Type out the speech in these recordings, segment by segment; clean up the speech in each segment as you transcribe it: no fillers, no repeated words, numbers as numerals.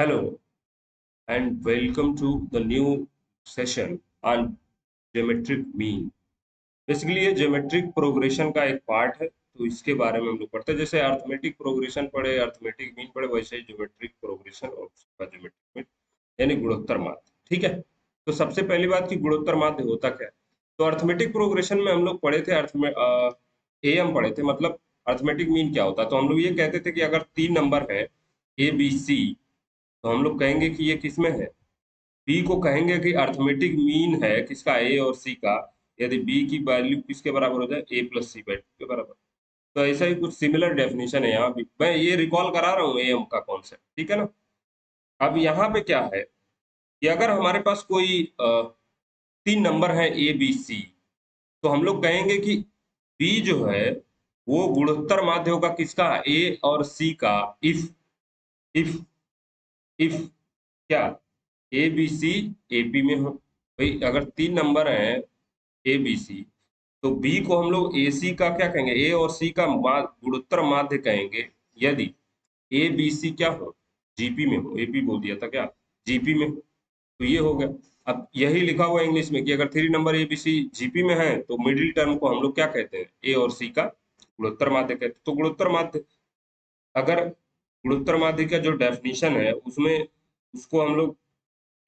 Hello and welcome to the new session on geometric mean. Basically ये geometric progression का एक part है, तो इसके बारे में हम लोग पढ़ते हैं। जैसे अर्थमेटिक प्रोग्रेशन पढ़े, अर्थमेटिक मीन पढ़े, वैसे ही ज्योमेट्रिक प्रोग्रेशन और उसका ज्योमेट्रिक मीन यानी गुणोत्तर माध्य। ठीक है, तो सबसे पहली बात कि गुणोत्तर माध्य होता क्या है। तो अर्थमेटिक प्रोग्रेशन में हम लोग पढ़े थे एएम पढ़े थे, मतलब अर्थमेटिक मीन क्या होता है। तो हम लोग ये कहते थे कि अगर तीन नंबर है ए बी सी, तो हम लोग कहेंगे कि ये किसमें है, बी को कहेंगे कि अर्थमेटिक मीन है किसका, ए और सी का, यदि बी की वैल्यू किसके बराबर हो जाए, ए प्लस सी बाई टू के बराबर। तो ऐसा ही कुछ सिमिलर डेफिनेशन है यहाँ भी, मैं ये रिकॉल करा रहा हूँ एम का कॉन्सेप्ट। ठीक है ना। अब यहाँ पे क्या है कि अगर हमारे पास कोई तीन नंबर है ए बी सी, तो हम लोग कहेंगे कि बी जो है वो गुणोत्तर माध्य होगा किसका, ए और सी का, इफ इफ क्या ए बी सी ए पी में हो। भाई अगर तीन नंबर है ए बी सी, तो बी को हम लोग ए सी का क्या कहेंगे, ए और सी का गुणोत्तर माध्य कहेंगे, यदि ए बी सी क्या हो, जीपी में हो। एपी बोल दिया था क्या, जीपी में हो। तो ये हो गया। अब यही लिखा हुआ है इंग्लिश में कि अगर three number A B C GP में है, तो मिडिल टर्म को हम लोग क्या कहते हैं, ए और सी का गुणोत्तर माध्य कहते हैं। तो गुणोत्तर माध्य, अगर गुणोत्तर माध्य का जो डेफिनेशन है उसमें उसको हम लोग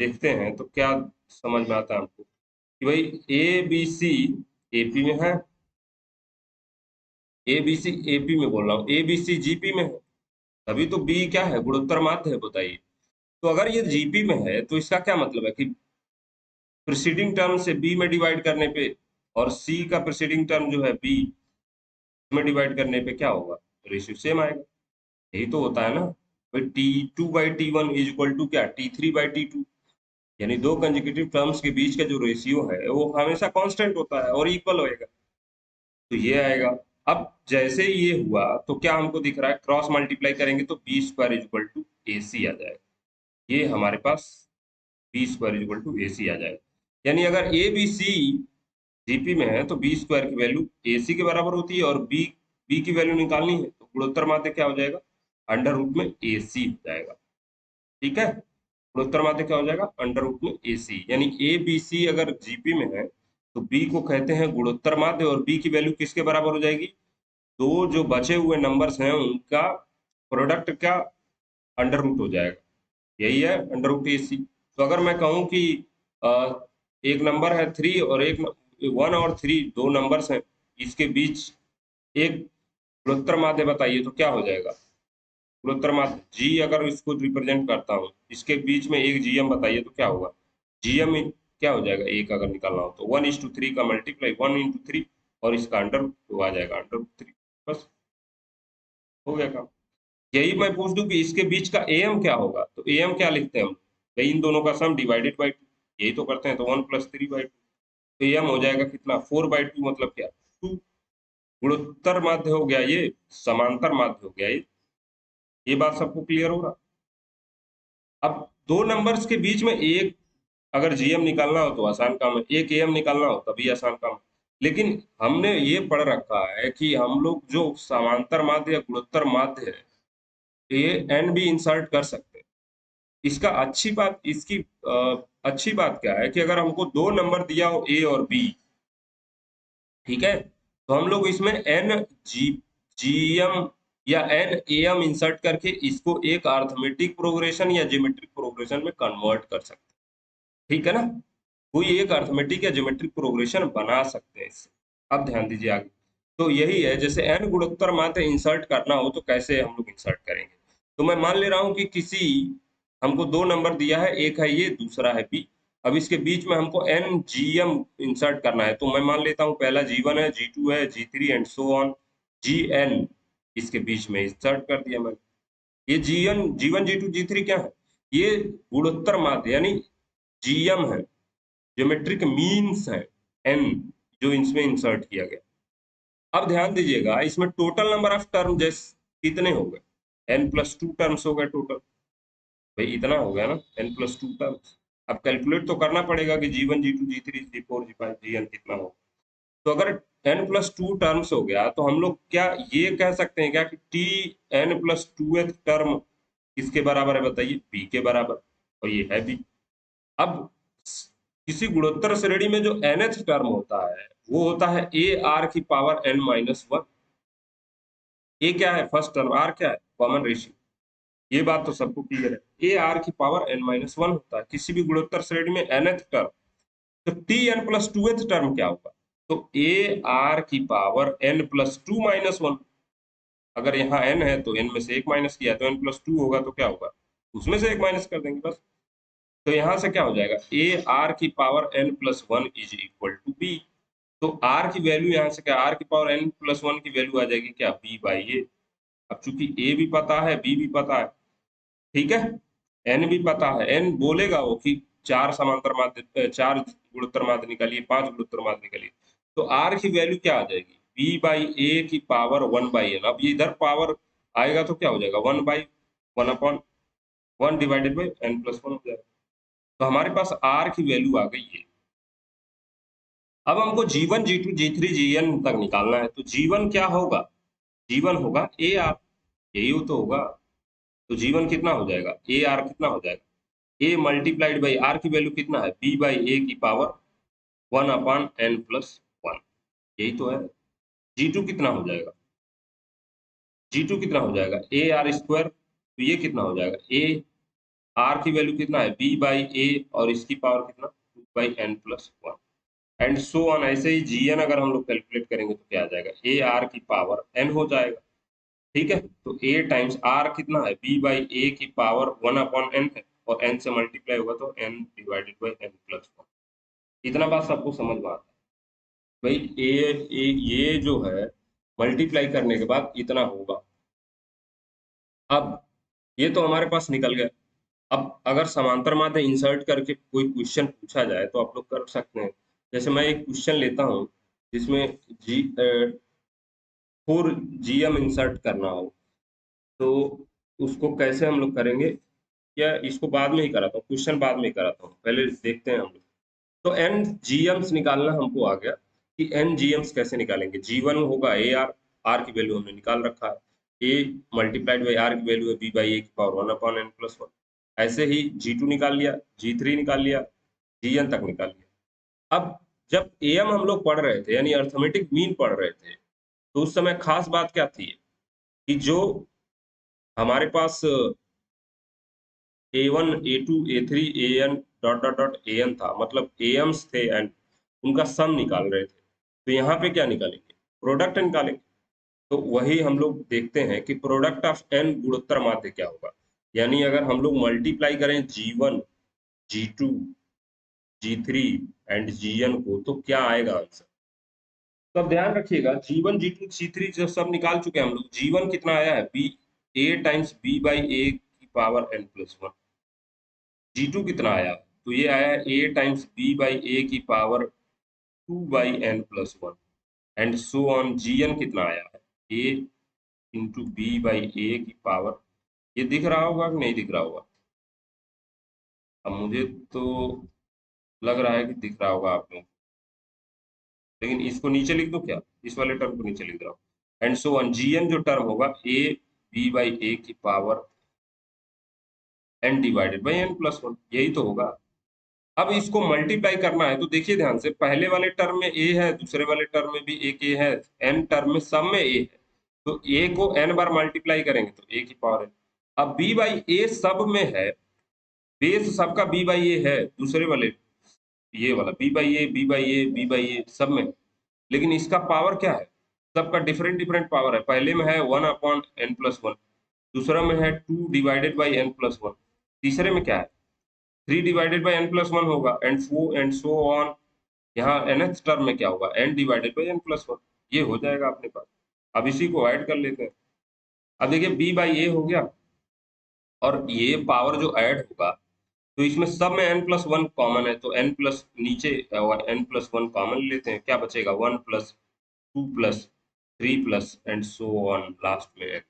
देखते हैं तो क्या समझ में आता है हमको कि भाई ए बी सी एपी में है, ए बी सी एपी में बोल रहा हूँ, ए बी सी जीपी में है, तभी तो बी क्या है, गुणोत्तर माध्य है, बताइए। तो अगर ये जीपी में है तो इसका क्या मतलब है कि प्रीसीडिंग टर्म से बी में डिवाइड करने पे, और सी का प्रीसीडिंग टर्म जो है बी में डिवाइड करने पे क्या होगा, रेशियो सेम आएगा। यही तो होता है ना भाई, t two by t one is equal to क्या, t three by t two. यानी दो कंसेक्यूटिव टर्म्स के बीच का जो रेशियो है वो हमेशा कांस्टेंट होता है और इक्वल होएगा, तो ये आएगा। अब जैसे ये हुआ तो क्या हमको दिख रहा है, क्रॉस मल्टीप्लाई करेंगे तो b square is equal to a c आ जाएगा। ये हमारे पास b square is equal to a c आ जाएगा। यानी अगर ए बी सी जीपी में है तो बी स्क्वायर की वैल्यू ए सी के बराबर होती है, और बी बी की वैल्यू निकालनी है तो गुणोत्तर माध्य क्या हो जाएगा, अंडर रूट में ए सी हो जाएगा। ठीक है, गुणोत्तर माध्य क्या हो जाएगा, अंडर रूट में ए सी। यानी ए बी सी अगर जीपी में है तो बी को कहते हैं गुणोत्तर माध्य, और बी की वैल्यू किसके बराबर हो जाएगी, दो जो बचे हुए नंबर्स हैं उनका प्रोडक्ट क्या, अंडर रूट हो जाएगा। यही है अंडर रूट ए सी। तो अगर मैं कहूँ कि अ, एक नंबर है थ्री और एक वन और थ्री, दो नंबर्स हैं, इसके बीच एक गुणोत्तर माध्य बताइए तो क्या हो जाएगा, गुणोत्तर माध्य जी, अगर इसको रिप्रेजेंट करता हूँ, इसके बीच में एक जीएम बताइए तो क्या होगा, जीएम क्या हो जाएगा, एक अगर निकालना हो तो वन इज टू थ्री का मल्टीप्लाई वन इंटू थ्री, और इसका अंडर तो आ जाएगा अंडर रूट थ्री। बस हो गया काम। यही मैं पूछ दूं कि इसके बीच का एम क्या होगा, तो एम क्या लिखते हैं हम, भाई इन दोनों का सम डिवाइडेड बाई टू, यही तो करते हैं, तो one plus three by two. तो एम हो जाएगा कितना, फोर बाई टू, मतलब क्या, टू। गुणोत्तर माध्य हो गया ये, समांतर माध्य हो गया ये बात सबको क्लियर हो रहा। अब दो नंबर्स के बीच में एक अगर जीएम निकालना हो तो आसान काम है, एक एम निकालना हो तभी आसान काम है। लेकिन हमने ये पढ़ रखा है कि हम लोग जो समांतर माध्य या गुणोत्तर माध्य है, ये एन भी इंसर्ट कर सकते हैं। इसका अच्छी बात, इसकी अच्छी बात क्या है कि अगर हमको दो नंबर दिया हो ए और बी, ठीक है, तो हम लोग इसमें एन जी जीएम या एन एम इंसर्ट करके इसको एक अर्थमेटिक प्रोग्रेशन या ज्योमेट्रिक प्रोग्रेशन में कन्वर्ट कर सकते हैं। ठीक है ना, कोई एक अर्थमेटिक या ज्योमेट्रिक प्रोग्रेशन बना सकते हैं इससे। अब ध्यान दीजिए आगे। तो यही है, जैसे एन गुणोत्तर माध्य इंसर्ट करना हो तो कैसे हम लोग इंसर्ट करेंगे। तो मैं मान ले रहा हूं कि किसी, हमको दो नंबर दिया है, एक है ये, दूसरा है बी। अब इसके बीच में हमको एन जी एम इंसर्ट करना है, तो मैं मान लेता हूँ पहला जी वन है, जी टू है, g three and so on, g n इसके बीच में इंसर्ट कर दिया मैंने। ये g one g two g three क्या है, ये गुणोत्तर माध्य यानी जीएम है, ज्योमेट्रिक मीन्स है, एन जो इसमें इंसर्ट किया गया। अब ध्यान दीजिएगा, इसमें टोटल नंबर ऑफ टर्म जैसे कितने हो गए, एन प्लस टू टर्म्स हो गए टोटल। भाई इतना हो गया ना, एन प्लस टू टर्म्स। अब कैलकुलेट तो करना पड़ेगा कि g one g two g three g four g five g n कितना हो। तो अगर एन प्लस टू टर्म्स हो गया तो हम लोग क्या ये कह सकते हैं क्या कि T N plus two term किसके बराबर है बताइए, बी के बराबर, और ये है बी। अब किसी गुणोत्तर श्रेणी में जो nth टर्म होता है वो होता है ए आर की पावर n माइनस वन। ए क्या है, फर्स्ट टर्म, आर क्या है, कॉमन रेशियो। ये बात तो सबको क्लियर है। ए आर की पावर n माइनस वन होता है किसी भी गुणोत्तर श्रेणी में nth टर्म। तो T N plus twoth term क्या होगा, तो ए आर की power n plus two minus one. अगर यहाँ n है तो n में से एक माइनस किया तो n प्लस टू होगा, तो क्या होगा, उसमें से एक माइनस कर देंगे बस। तो यहाँ से क्या हो जाएगा, ए आर की power n plus one is equal to B. तो आर की वैल्यू यहाँ से क्या, आर की पावर n प्लस वन की वैल्यू आ जाएगी क्या, बी बाई ए। अब चूंकि ए भी पता है बी भी पता है, ठीक है, एन भी पता है, एन बोलेगा वो कि चार समांतर माध्य, चार गुणोत्तर माध्य निकालिए, पांच गुणोत्तर माध्य निकालिए। तो आर की वैल्यू क्या आ जाएगी, बी बाई ए की पावर वन बाई एन। अब ये इधर पावर आएगा तो क्या हो जाएगा, one by one upon one divided by N plus one हो जाएगा। तो हमारे पास आर की वैल्यू आ गई है। अब हमको जी1 जी2 जी3 जीएन तक निकालना है। तो जीवन क्या होगा, जीवन होगा ए आर, यही तो होगा। तो जीवन कितना हो जाएगा, ए आर कितना हो जाएगा, ए मल्टीप्लाइड बाई आर की वैल्यू कितना है, बी बाई ए की power one upon N plus one, यही तो है। जी टू कितना हो जाएगा, जी टू कितना हो जाएगा, ए आर स्क्वायर। तो ये कितना हो जाएगा, ए आर की वैल्यू कितना है, बी बाई ए, और इसकी पावर कितना, two by N plus one, and so on. ऐसे ही जी एन अगर हम लोग कैलकुलेट करेंगे तो क्या आ जाएगा, ए आर की पावर एन हो जाएगा। ठीक है, तो ए टाइम्स आर कितना है, बी बाई ए की पावर वन अपॉन एन है, और एन से मल्टीप्लाई होगा तो N divided by N plus one. इतना बात सबको समझ में आता है भाई। ये जो है मल्टीप्लाई करने के बाद इतना होगा। अब ये तो हमारे पास निकल गया। अब अगर समांतर माध्य इंसर्ट करके कोई क्वेश्चन पूछा जाए तो आप लोग कर सकते हैं। जैसे मैं एक क्वेश्चन लेता हूँ जिसमें जी फोर जीएम इंसर्ट करना हो, तो उसको कैसे हम लोग करेंगे, या इसको बाद में ही कराता हूँ, क्वेश्चन बाद में ही कराता हूँ, पहले देखते हैं हम लोग। तो एन जीएम्स निकालना हमको आ गया कि एन जीएम्स कैसे निकालेंगे। जी1 होगा ए आर, आर की वैल्यू हमने निकाल रखा है, ए मल्टीप्लाइड बाई आर की वैल्यू है बी बाई ए की power one upon N plus one. ऐसे ही जी2 निकाल लिया, जी3 निकाल लिया, जीएन तक निकाल लिया। अब जब एएम हम लोग पढ़ रहे थे यानी अर्थमेटिक मीन पढ़ रहे थे, तो उस समय खास बात क्या थी कि जो हमारे पास A1 A2 A3 AN dot dot dot AN था, मतलब एम्स थे एंड उनका सम निकाल रहे थे। तो यहाँ पे क्या निकालेंगे, प्रोडक्ट निकालेंगे। तो वही हम लोग देखते हैं कि प्रोडक्ट ऑफ एन गुणोत्तर माध्य क्या होगा। यानी अगर हम लोग मल्टीप्लाई करें जी1 जी2 जी3 एंड जीएन को, तो क्या आएगा आंसर। तो अब ध्यान रखिएगा, जी1 जी2 जी3 जो सब निकाल चुके हैं हम लोग। जी1 कितना आया है, b a times b by ए की पावर एन प्लस वन। जी2 कितना आया, तो ये आया ए टाइम्स बी बाई ए की power two by N plus one, and so on. G n कितना आया है, ए इंटू बी बाई ए की पावर, ये दिख रहा होगा कि नहीं दिख रहा होगा, अब मुझे तो लग रहा है कि दिख रहा होगा आप लोगों को। लेकिन इसको नीचे लिख दो क्या, इस वाले टर्म को नीचे लिख रहा हूँ, एंड सो ऑन। जीएन जो टर्म होगा ए बी बाई ए की power N divided by N plus one, यही तो होगा। अब इसको मल्टीप्लाई करना है तो देखिए ध्यान से, पहले वाले टर्म में ए है, दूसरे वाले टर्म में भी एक ए है, एन टर्म में सब में ए है। तो ए को एन बार मल्टीप्लाई करेंगे तो ए की पावर है। अब बी बाई ए सब में है, बेस सबका बी बाई ए है, दूसरे वाले ये वाला b by a B by a B by a सब में। लेकिन इसका पावर क्या है, सबका डिफरेंट डिफरेंट पावर है। पहले में है one upon N plus one, दूसरा में है two divided by N plus one, तीसरे में क्या है, three divided by N plus one होगा, एंड सो ऑन। यहाँ nth टर्म में क्या होगा, n divided by N plus one, ये हो जाएगा अपने पास। अब इसी को ऐड कर लेते हैं। अब देखिए b बाई ए हो गया, और ये पावर जो ऐड होगा, तो इसमें सब में n प्लस वन कॉमन है, तो n प्लस नीचे n प्लस वन कॉमन लेते हैं, क्या बचेगा, one plus two plus three plus and so on last में n।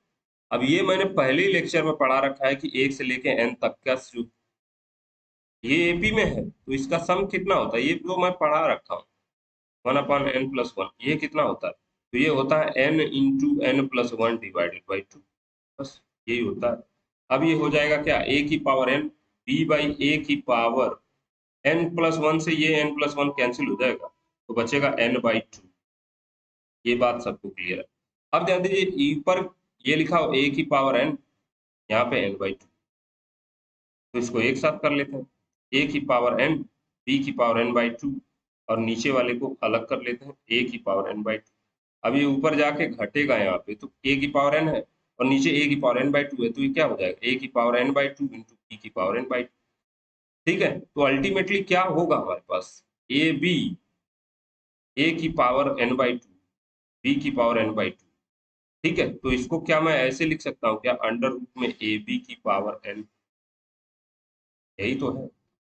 अब ये मैंने पहले ही लेक्चर में पढ़ा रखा है कि एक से लेके n तक का ये एपी में है, तो इसका सम कितना होता है, ये तो मैं पढ़ा रखा हूँ, one upon N plus one. ये कितना होता है, तो ये होता है n into N plus one divided by two, बस यही होता है। अब ये हो जाएगा क्या, a की power n, b by a की पावर n+1 से ये n+1 कैंसिल हो जाएगा, तो बचेगा n/2। ये बात सबको क्लियर है। अब ध्यान दीजिए ऊपर ये लिखा हो a की पावर n, यहाँ पे n/2, तो इसको एक साथ कर लेते हैं, a की पावर n, b की पावर n/2, और नीचे वाले को अलग कर लेते हैं, a की पावर n/2। अब ये ऊपर जाके घटेगा यहाँ पे, तो a की पावर n है और नीचे a की पावर n/2 है, तो ये क्या हो जाएगा, a की पावर n/2 इंटू b की पावर n/2। ठीक है, तो अल्टीमेटली क्या होगा हमारे पास, a की पावर n/2, b की पावर n/2। ठीक है, तो इसको क्या मैं ऐसे लिख सकता हूँ क्या, अंडर रूट में ab की पावर n, यही तो है।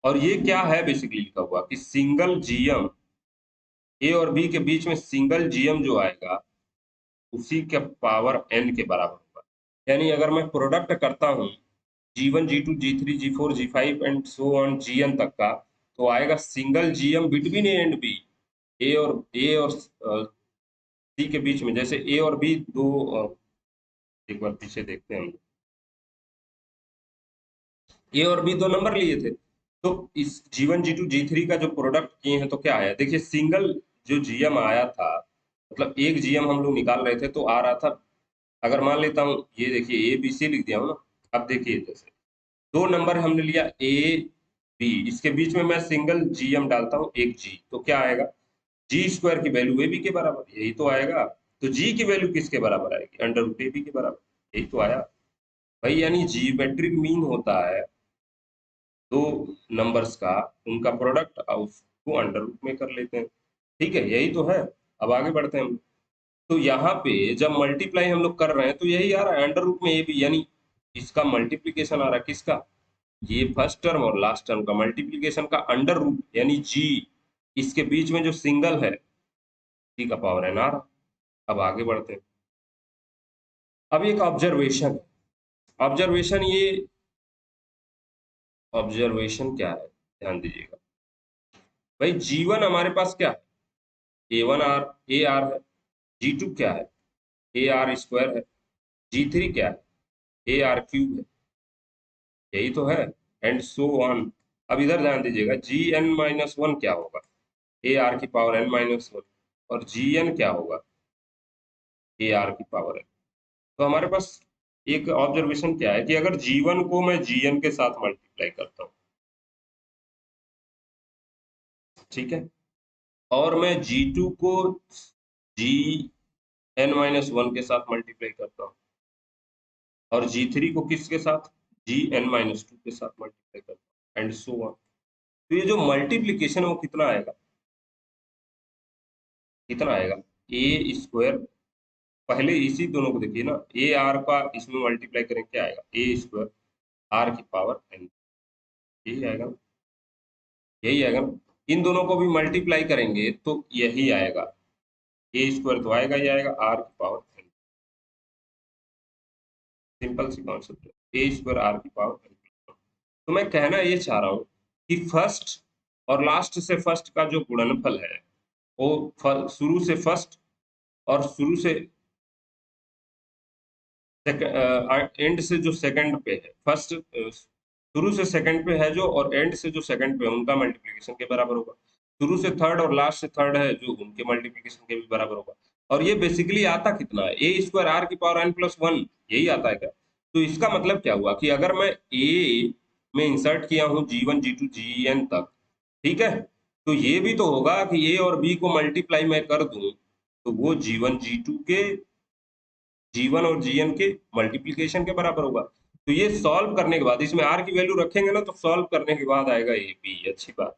और ये क्या है बेसिकली लिखा हुआ कि सिंगल जीएम, ए और बी के बीच में सिंगल जीएम जो आएगा उसी के पावर n के बराबर होगा। यानी अगर मैं प्रोडक्ट करता हूँ G1 G2 G3 G4 G5 and so on Gn तक का, तो आएगा single GM between A and b, a और सी के बीच में। जैसे ए और बी दो, एक बार पीछे देखते हैं हम, ए और बी दो नंबर लिए थे, तो इस G1 G2 G3 का जो प्रोडक्ट किए हैं तो क्या आया, देखिए सिंगल जो जीएम आया था, मतलब एक जीएम हम लोग निकाल रहे थे तो आ रहा था, अगर मान लेता हूँ ये देखिए ए बी सी लिख दिया हूँ ना। अब देखिए जैसे दो नंबर हमने लिया ए बी, इसके बीच में मैं सिंगल जीएम डालता हूँ एक जी, तो क्या आएगा, जी स्क्वायर की वैल्यू ए बी के बराबर, यही तो आएगा। तो जी की वैल्यू किसके बराबर आएगी, अंडर रूट ए बी के बराबर, यही तो आया भाई। यानी जीमेट्रिक मीन होता है दो नंबर्स का, उनका प्रोडक्ट और उसको अंडर रूट में कर लेते हैं। ठीक है, यही तो है। अब आगे बढ़ते हैं हम। तो यहाँ पे जब मल्टीप्लाई हम लोग कर रहे हैं तो यही आ रहा है अंडर रूट में ए बी, यानी इसका मल्टीप्लीकेशन आ रहा है किसका, ये फर्स्ट टर्म और लास्ट टर्म का मल्टीप्लीकेशन का अंडर रूट, यानी जी, इसके बीच में जो सिंगल है जी का पावर एन आ रहा। अब आगे बढ़ते हैं। अब एक ऑब्जर्वेशन, ऑब्जर्वेशन क्या है, ध्यान दीजिएगा भाई। जीवन हमारे पास क्या है, A1 R, ए आर है। G2 क्या है, AR² है। G3 क्या है, AR³ है, यही तो है, एंड सो ऑन। अब इधर ध्यान दीजिएगा, Gn-1 क्या होगा, AR की पावर n-1, और Gn क्या होगा, AR की पावर n। तो हमारे पास एक ऑब्जर्वेशन क्या है कि अगर G1 को मैं Gn के साथ मल्टीप्लाई करता हूँ, ठीक है, और मैं G2 को Gn-1 के साथ मल्टीप्लाई करता हूँ, और G3 को किसके साथ, Gn-2 के साथ मल्टीप्लाई करता हूँ, एंड सो ऑन। तो ये जो मल्टीप्लीकेशन है वो कितना आएगा, कितना आएगा, A², पहले इसी दोनों को देखिए ना, ए आर का इसमें मल्टीप्लाई करें क्या आएगा, A² आर की पावर n, यही आएगा ना, यही आएगा ना। इन दोनों को भी मल्टीप्लाई करेंगे तो यही आएगा, A² तो आएगा ही आएगा, आर की पावर n, सिंपल सी कॉन्सेप्ट है, A² आर की पावर n। तो मैं कहना ये चाह रहा हूँ कि फर्स्ट और लास्ट से फर्स्ट का जो गुणनफल है वो शुरू से फर्स्ट और शुरू से एंड से जो सेकंड पे है, फर्स्ट शुरू से सेकंड पे है जो, और एंड से जो सेकंड पे है उनका मल्टीप्लिकेशन के बराबर होगा। शुरू से थर्ड और लास्ट से थर्ड है जो, उनके मल्टीप्लिकेशन के भी बराबर होगा। और ये बेसिकली आता कितना है, A² आर की पावर n+1, यही आता है क्या। तो इसका मतलब क्या हुआ कि अगर मैं ए में इंसर्ट किया हूँ G1 G2 Gn तक, ठीक है, तो ये भी तो होगा कि ए और बी को मल्टीप्लाई मैं कर दूं तो वो G1 G2 के G1 और Gn के मल्टीप्लिकेशन के बराबर होगा। तो ये सॉल्व करने के बाद इसमें r की वैल्यू रखेंगे ना, तो सॉल्व करने के बाद आएगा ए बी, अच्छी बात।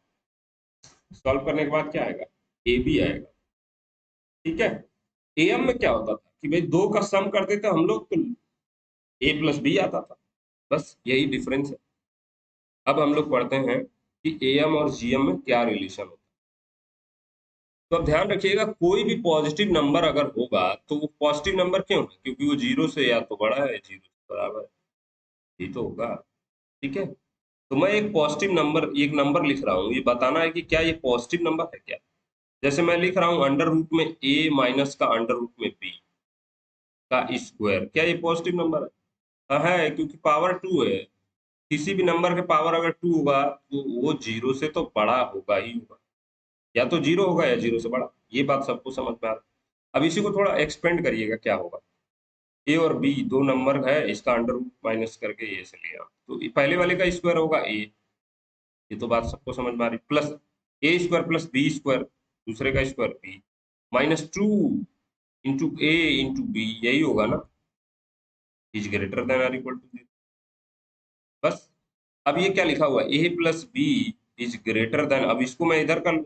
सॉल्व करने के बाद क्या आएगा, ए बी आएगा। ठीक है, एम में क्या होता था कि भाई दो का सम करते थे हम लोग तो A+B आता था, बस यही डिफरेंस है। अब हम लोग पढ़ते हैं कि एम और जीएम में क्या रिलेशन होता है। तो अब ध्यान रखिएगा, कोई भी पॉजिटिव नंबर अगर होगा तो वो पॉजिटिव नंबर क्यों है, क्योंकि वो जीरो से या तो बड़ा है, जीरो से बराबर है, ये तो होगा। ठीक है, तो मैं एक नंबर लिख रहा हूँ, ये बताना है कि क्या ये पॉजिटिव नंबर है क्या। जैसे मैं लिख रहा हूँ अंडर रूट में a माइनस का अंडर रूट में b का स्क्वायर, क्या ये पॉजिटिव नंबर है, है, क्योंकि पावर 2 है। किसी भी नंबर के पावर अगर 2 होगा तो वो 0 से तो बड़ा होगा ही होगा, या तो 0 होगा या 0 से बड़ा। ये बात सबको समझ में आ रहा है। अब इसी को थोड़ा एक्सपेंड करिएगा, क्या होगा। ए और बी दो नंबर है, इसका अंडर रूट माइनस करके ए से लिया, तो पहले वाले का स्क्वायर होगा ए। ये तो बात सबको समझ में आ रही। Plus a square plus b square, दूसरे का square b, minus 2 into a into b, यही होगा ना, is greater than or equal to. बस। अब ये क्या लिखा हुआ है, a plus b is greater than, अब इसको मैं इधर कर लूं,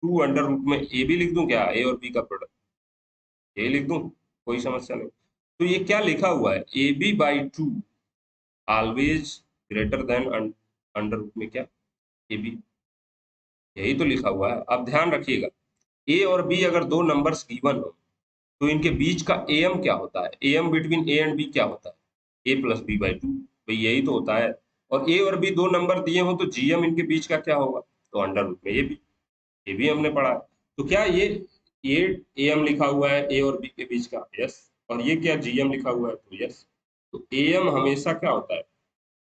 2 अंडर रूट में ए भी लिख दूं, क्या ए और बी का प्रोडक्ट, ये लिख दूं, कोई समस्या नहीं। तो ये क्या लिखा हुआ है, A B by 2 always greater than under root में क्या, ए बी, यही तो लिखा हुआ है। अब ध्यान रखिएगा, ए और बी अगर दो नंबर्स गिवन हो तो इनके बीच का एम क्या होता है, M between A and B क्या होता है, ए प्लस बी बाई 2, भाई यही तो होता है। और ए और बी दो नंबर दिए हो तो जीएम इनके बीच का क्या होगा, तो अंडर रूट में ये भी हमने पढ़ा है। तो क्या ये एम लिखा हुआ है ए और बी के बीच का, यस। और ये क्या जीएम लिखा हुआ है, तो यस। तो एम हमेशा क्या होता है,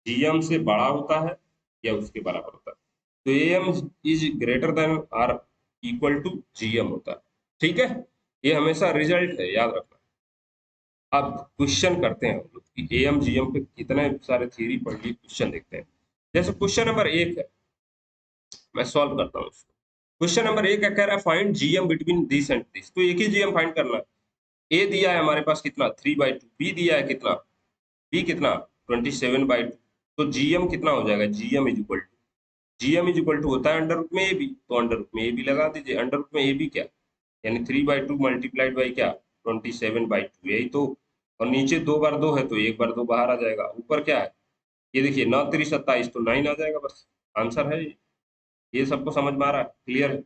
जीएम से बड़ा होता है या उसके बराबर होता है। तो M is greater than or equal to GM होता है। ठीक है, ये हमेशा रिजल्ट है, याद रखना। अब क्वेश्चन करते हैं हम लोग कि एम जीएम पे कितने सारे थ्योरी पढ़ लिए, क्वेश्चन देखते हैं। जैसे क्वेश्चन नंबर 1 है, मैं सॉल्व करता हूँ उसको। क्वेश्चन नंबर 1 क्या कह रहा है, find GM between this and this, तो एक ही जीएम फाइंड करना है। ए दिया है हमारे पास कितना 3/2, बी दिया है कितना, बी कितना 27/2, तो जीएम कितना हो जाएगा, GM is equal to, GM is equal to होता है अंडर रूट में ए बी, तो अंडर रूट में ए बी लगा दीजिए। अंडर रूट में ए बी क्या, यानी 3/2 मल्टीप्लाइड बाई क्या 27/2, यही तो। और नीचे 2 बार 2 है तो 1 बार 2 बाहर आ जाएगा, ऊपर क्या है, ये देखिए 9 3 27, तो 9 आ जाएगा, बस आंसर है ये सबको समझ में आ रहा है, क्लियर है।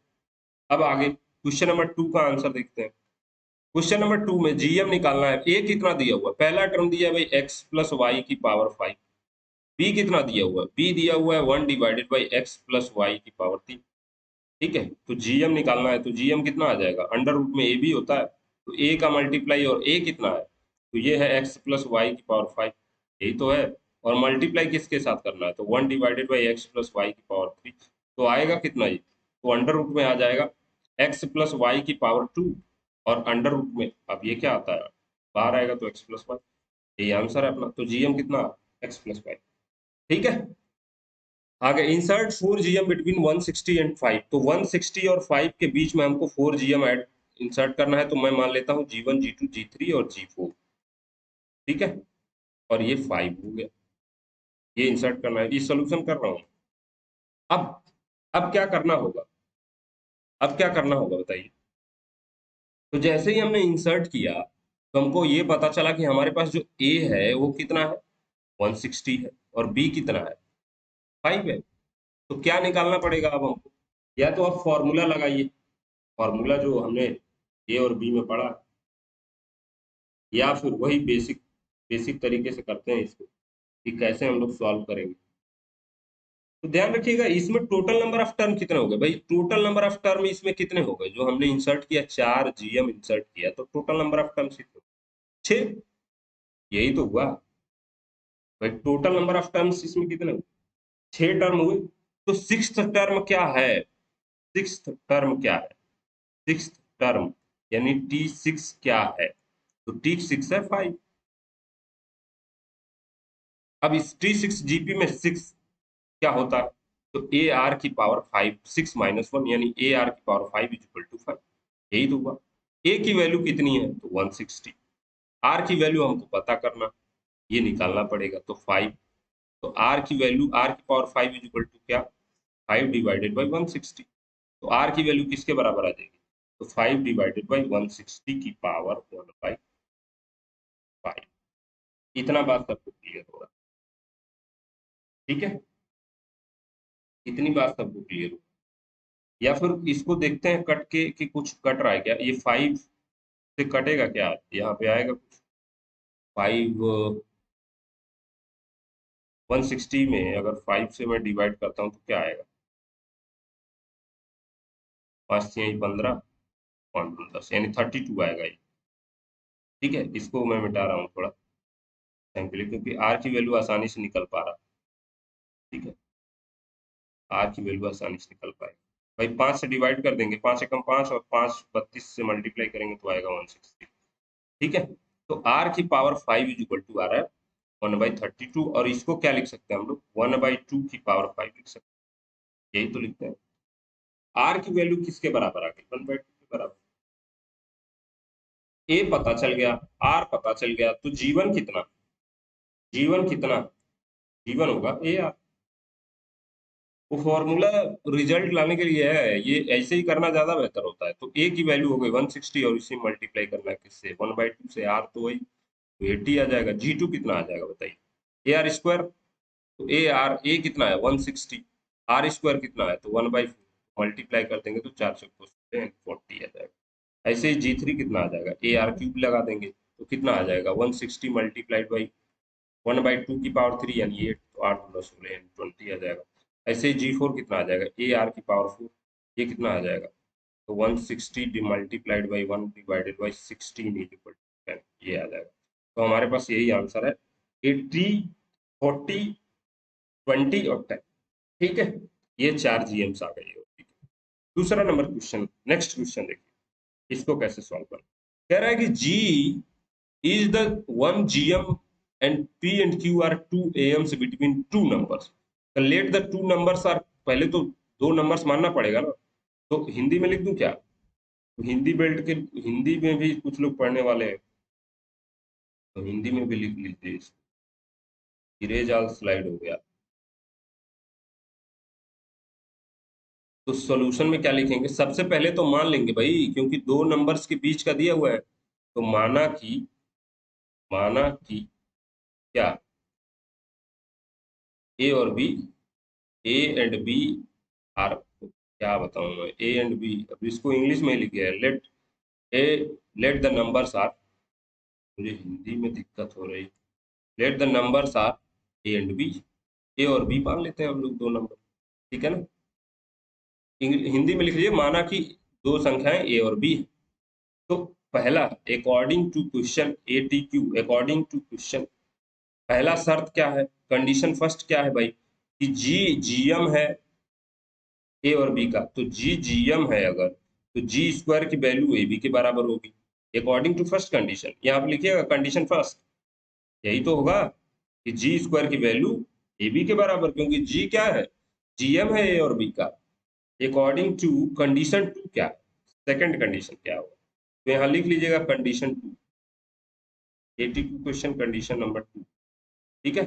अब आगे क्वेश्चन नंबर 2 का आंसर देखते हैं। क्वेश्चन नंबर 2 में जीएम निकालना है। ए कितना दिया हुआ है, पहला टर्म दिया है भाई एक्स प्लस वाई की पावर 5। बी कितना दिया हुआ है, बी दिया हुआ है 1/x+y की पावर 3। ठीक है, तो जीएम निकालना है, तो जीएम कितना आ जाएगा, अंडर रूट में ए बी होता है, तो ए का मल्टीप्लाई, और ए कितना है, तो ये है x+y की पावर 5, यही तो है। और मल्टीप्लाई किसके साथ करना है, तो 1/x+y की पावर 3, तो आएगा कितना ये, तो अंडर रूट में आ जाएगा x+y की पावर 2, और अंडर रूट में अब ये क्या आता है, बाहर आएगा तो x+y, यही आंसर है अपना। तो जीएम कितना, x+y। ठीक है, आगे इंसर्ट 4 GM बिटवीन 160 एंड 5, तो 160 और 5 के बीच में हमको 4 GM ऐड इंसर्ट करना है, तो मैं मान लेता हूँ G1 G2 G3 और G4। ठीक है, और ये 5 हो गया, ये इंसर्ट करना है, ये सोल्यूशन कर रहा हूँ। अब अब क्या करना होगा, अब क्या करना होगा बताइए। तो जैसे ही हमने इंसर्ट किया तो हमको ये पता चला कि हमारे पास जो ए है वो कितना है, 160 है, और बी कितना है, 5 है। तो क्या निकालना पड़ेगा अब हमको, या तो आप फॉर्मूला लगाइए, फॉर्मूला जो हमने ए और बी में पढ़ा, या फिर वही बेसिक बेसिक तरीके से करते हैं इसको, कि कैसे हम लोग सॉल्व करेंगे। तो ध्यान रखिएगा, इसमें टोटल नंबर ऑफ टर्म कितने हो गए भाई, टोटल नंबर ऑफ टर्म इसमें कितने हो गए, जो हमने इंसर्ट किया 4 GM इंसर्ट किया, तो टोटल नंबर ऑफ टर्म कितने, 6, यही तो हुआ भाई। टोटल नंबर ऑफ टर्म्स इसमें कितने हुए, 6 टर्म हुए। तो सिक्स्थ टर्म क्या है, सिक्स्थ टर्म क्या है, सिक्स्थ टर्म यानी T6 क्या है, तो T6 है 5। अब इस T6 जीपी में 6 क्या होता है, तो AR की पावर 5, 6 - 1 यानी AR की पावर 5 = 5, यही तो हुआ। ए की वैल्यू कितनी है, तो 160, आर की वैल्यू हमको पता करना, ये निकालना पड़ेगा, तो 5, तो आर की वैल्यू R की पावर 5 = क्या, 5/160, तो आर की वैल्यू किसके बराबर आ जाएगी, तो 5/160 की पावर 1/5। इतना बात सबको क्लियर होगा, ठीक है, इतनी बात सबको क्लियर होगा। या फिर इसको देखते हैं कट के कि कुछ कट रहा है क्या, ये 5 से कटेगा क्या, यहाँ पे आएगा कुछ 5, 160 में अगर 5 से मैं डिवाइड करता हूँ तो क्या आएगा, 5 6 15, 5 10 यानी 32 आएगा ये। ठीक है, इसको मैं मिटा रहा हूँ थोड़ा, टाइम के लिए, क्योंकि आर की वैल्यू आसानी से निकल पा रहा। ठीक है, आर की वैल्यू आसानी से निकल पाएगी भाई। 5 से डिवाइड कर देंगे, 5 एकम 5 और 5 32 से मल्टीप्लाई करेंगे तो आएगा 160। ठीक है, तो आर की पावर 5 इज इक्वल टू आ रहा है 1/32, और इसको क्या लिख सकते हैं हम लोग, 1/2 की पावर 5 लिख सकते हैं। यही तो लिखते हैं। आर की वैल्यू किसके बराबर आ गई, 1/2 के बराबर। ए पता चल गया, आर पता चल गया, तो जीवन कितना, जीवन कितना, जीवन होगा ए आर। वो फॉर्मूला रिजल्ट लाने के लिए है, ये ऐसे ही करना ज्यादा बेहतर होता है। तो ए की वैल्यू हो गई 160 और इसे मल्टीप्लाई करना है किससे, 1/2 से। आर तो वही 80 आ जाएगा। जी टू कितना आ जाएगा बताइए, ए आर स्क्वायर। तो ए आर, ए कितना है 160, आर स्क्वायर कितना है तो 1/4, मल्टीप्लाई कर देंगे तो 4 से 40 आ जाएगा। ऐसे ही जी थ्री कितना आ जाएगा, ए आर क्यूब लगा देंगे तो कितना आ जाएगा 160 मल्टीप्लाइड बाई 1/2 की पावर 3 यानी 8, तो 8 + 16 यानी 20 आ जाएगा। ऐसे ही जी फोर कितना आ जाएगा, ए आर की पावर 4, ये कितना आ जाएगा तो 160 multiplied by 1 divided by 16 is equal to 10, ये आ जाएगा। तो हमारे पास यही आंसर है, 80, 40, 20 और 10। ठीक है, ये 4 जीएम्स आ गए। ठीक है, दूसरा नंबर क्वेश्चन, नेक्स्ट क्वेश्चन देखिए इसको कैसे सॉल्व करना। कह रहा है कि जी is the one GM and P and Q are two AMs between two numbers. Let the two numbers are, पहले तो दो नंबर्स मानना पड़ेगा ना, तो हिंदी में लिख दूं क्या, तो हिंदी बेल्ट के, हिंदी में भी कुछ लोग पढ़ने वाले हैं तो हिंदी में भी लिख लीजिए। इरेज ऑल स्लाइड हो गया। तो सॉल्यूशन में क्या लिखेंगे, सबसे पहले तो मान लेंगे भाई, क्योंकि दो नंबर्स के बीच का दिया हुआ है, तो माना कि क्या, ए और B, A and B are, क्या बताऊं मैं, ए एंड बी, अब इसको इंग्लिश में लिखे है, a let the numbers are, मुझे हिंदी में दिक्कत हो रही, let the numbers are a and b, a और बी मान लेते हैं हम लोग दो नंबर। ठीक है ना, हिंदी में लिख लीजिए, माना कि दो संख्याएं ए और बी है। तो पहला, according to question A T Q, according to question, पहला शर्त क्या है, कंडीशन फर्स्ट क्या है भाई, कि जी जीएम है ए और बी का, तो जी जीएम है अगर, तो जी स्क्वायर की वैल्यू ए बी के बराबर होगी, अकॉर्डिंग टू फर्स्ट कंडीशन। यहाँ पे लिखिएगा कंडीशन फर्स्ट, यही तो होगा कि जी स्क्वायर की वैल्यू ए बी के बराबर, क्योंकि जी क्या है, जीएम है ए और बी का। अकॉर्डिंग टू कंडीशन टू क्या है, सेकंड कंडीशन क्या होगा, तो यहाँ लिख लीजिएगा condition two, 82 question condition number 2। ठीक है,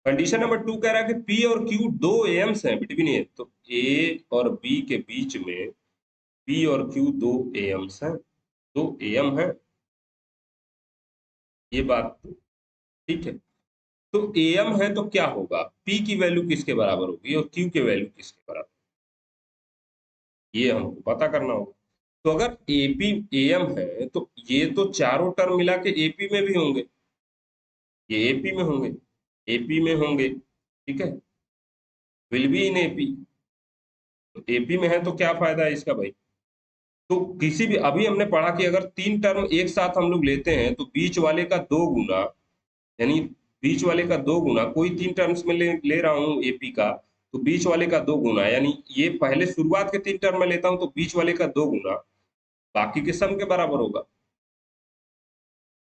कंडीशन नंबर 2 कह रहा है कि पी और क्यू दो एम्स हैं बिटवीन ए, तो ए और बी के बीच में पी और क्यू दो एम्स हैं, दो एम है, ये बात तो ठीक है। तो एम है तो क्या होगा, पी की वैल्यू किसके बराबर होगी और क्यू की वैल्यू किसके बराबर, ये हमको पता करना होगा। तो अगर एपी एम है तो ये तो चारों टर्म मिला के एपी में भी होंगे, ये एपी में होंगे, एपी में होंगे। ठीक है, विल बी इन एपी, तो एपी में है तो क्या फायदा है इसका भाई। तो किसी भी, अभी हमने पढ़ा कि अगर तीन टर्म एक साथ हम लोग लेते हैं तो बीच वाले का दो गुना, यानी बीच वाले का दो गुना, कोई तीन टर्म्स में ले रहा हूँ एपी का, तो बीच वाले का दो गुना, यानी ये पहले शुरुआत के तीन टर्म में लेता हूँ तो बीच वाले का दो गुना बाकी के सम के बराबर होगा।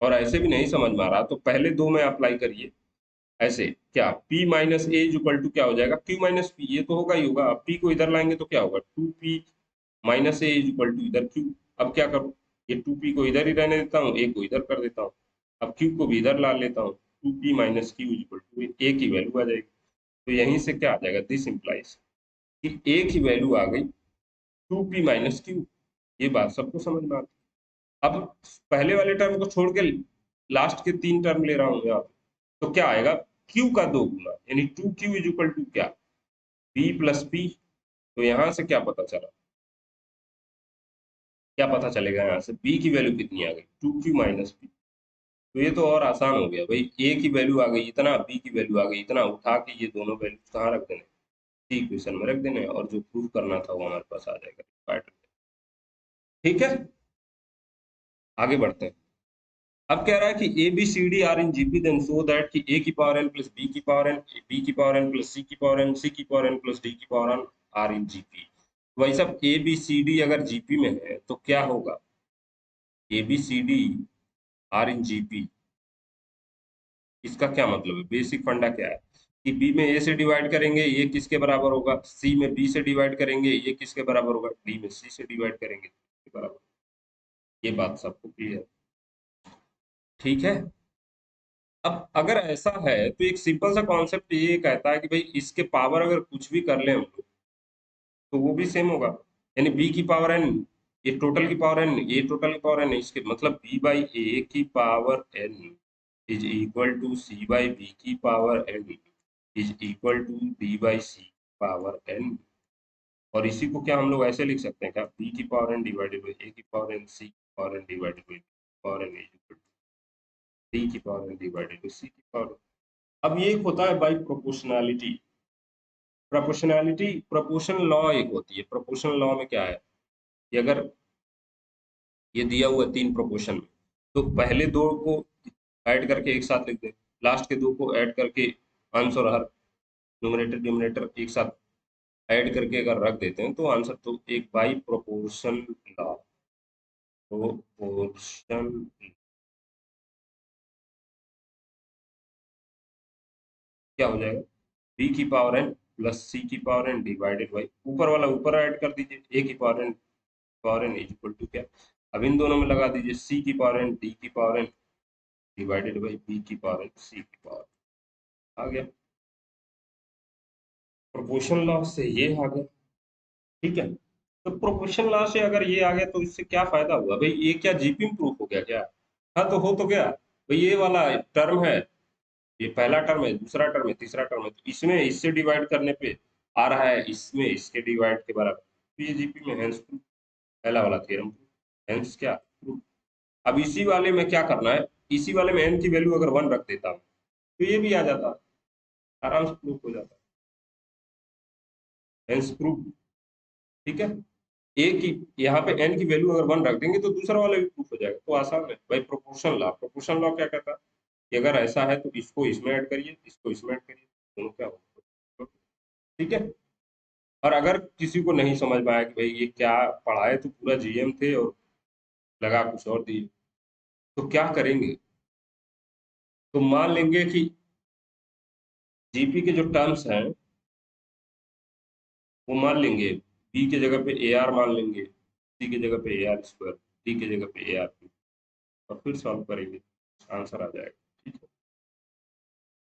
और ऐसे भी नहीं समझ में आ रहा तो पहले दो में अप्लाई करिए। ऐसे क्या, p minus A is equal to क्या हो जाएगा, q माइनस पी, ये तो होगा ही होगा। अब p को इधर लाएंगे तो क्या होगा, 2p minus A is equal to इधर q। अब क्या करूँ, ये 2p को इधर ही रहने देता हूँ, a को इधर कर देता हूँ, अब q को भी इधर ला लेता हूँ, 2p minus Q is equal to a की वैल्यू आ जाएगी। तो यहीं से क्या आ जाएगा, दिस इम्प्लाइज कि a की वैल्यू आ गई 2p माइनस क्यू। ये बात सबको समझ में आती है। अब पहले वाले टर्म को छोड़ के लास्ट के तीन टर्म ले रहा हूँ यहाँ पे, तो क्या आएगा, q का दो गुना, यानी 2q इज इक्वल टू क्या, b प्लस p। तो यहाँ से क्या पता चला, क्या पता चलेगा यहाँ से, b की वैल्यू कितनी आ गई, 2q माइनस p। तो ये तो और आसान हो गया भाई, a की वैल्यू आ गई इतना, b की वैल्यू आ गई इतना, उठा के ये दोनों वैल्यू कहाँ रख देने, सी इक्वेशन में रख देने, और जो प्रूफ करना था वो हमारे पास आ जाएगा। ठीक है, आगे बढ़ते हैं। अब कह रहा है कि A B C D are in GP then so that कि ए की पावर एन प्लस बी की पावर एन, बी की पावर एन प्लस सी की पावर एन, सी की पावर एन प्लस डी की power N are in GP. वही सब A B C D अगर जीपी में है तो क्या होगा, A B C D are in GP, इसका क्या मतलब है, बेसिक फंडा क्या है कि बी में ए से डिवाइड करेंगे ये किसके बराबर होगा, सी में बी से डिवाइड करेंगे ये किसके बराबर होगा, डी में सी से डिवाइड करेंगे किसके बराबर। ये बात सबको क्लियर, ठीक है। अब अगर ऐसा है तो एक सिंपल सा कॉन्सेप्ट ये कहता है कि भाई इसके पावर अगर कुछ भी कर लें हम लोग तो वो भी सेम होगा, यानी बी की पावर एन, ये टोटल की पावर एन, ये टोटल की पावर एन, इसके मतलब बी बाई ए की power N is equal to C by B की power N is equal to d by c power n. और इसी को क्या हम लोग ऐसे लिख सकते हैं क्या, बी की पावर एन डिवाइडेड बाई ए की पावर एन, सी की power N divided by power N is equal to D की power N divided by C की पावर। अब ये एक होता है बाई प्रोपोर्शनैलिटी, प्रोपोर्शन लॉ एक होती है। प्रोपोर्शन लॉ में क्या है कि अगर ये दिया हुआ तीन प्रोपोर्शन में तो पहले दो को ऐड करके एक साथ लिख दे, लास्ट के दो को ऐड करके अंश और हर न्यूमरेटर डिनोमिनेटर एक साथ ऐड करके अगर रख देते हैं तो आंसर तो एक बाई प्रोपोर्शन लॉ, प्रोपोर्शन क्या हो जाएगा, बी की पावर एन प्लस सी की पावर एन डिवाइडेड बाई ऊपर वाला ऊपर ऐड कर दीजिए, ए की power N is equal to क्या, अब इन दोनों में लगा दीजिए सी की पावर एन डी की power N divided by B की पावर एन सी की पावर, आ गया प्रोपोर्शन लॉ से ये आ गया, ठीक है। तो प्रोपोर्शन लॉ से अगर ये आ गया तो इससे क्या फायदा हुआ भाई, ये क्या जीपी में प्रूफ हो गया क्या, हाँ तो हो तो गया भाई, ये वाला टर्म है, ये पहला टर्म है, दूसरा टर्म है, तीसरा टर्म है, तो इसमें इससे डिवाइड करने पे आ रहा है इसमें इसके डिवाइड के बराबर, तो ये जीपी में हेंस प्रूफ, पहला वाला थ्योरम हेंस क्या प्रूफ। अब इसी वाले में क्या करना है, इसी वाले में एन की वैल्यू अगर 1 रख देता हूँ तो ये भी आ जाता, आराम से प्रूफ हो जाता, हेंस प्रूफ, ठीक है। ए की यहाँ पे एन की वैल्यू अगर 1 रख देंगे तो दूसरा वाला भी प्रूफ हो जाएगा, तो आसान है भाई। प्रोपोर्शन लॉ क्या कहता है कि अगर ऐसा है तो इसको इसमें ऐड करिए, इसको इसमें ऐड करिए, दोनों क्या होगा, ठीक है। और अगर किसी को नहीं समझ में आया कि भाई ये क्या पढ़ाए तो पूरा जीएम थे और लगा कुछ और दिए, तो क्या करेंगे, तो मान लेंगे कि जीपी के जो टर्म्स हैं वो मान लेंगे, बी के जगह पे ए आर मान लेंगे, सी की जगह पे ए आर स्क्वायर, डी की जगह पे ए आर, और फिर सॉल्व करेंगे, आंसर आ जाएगा, ठीक है।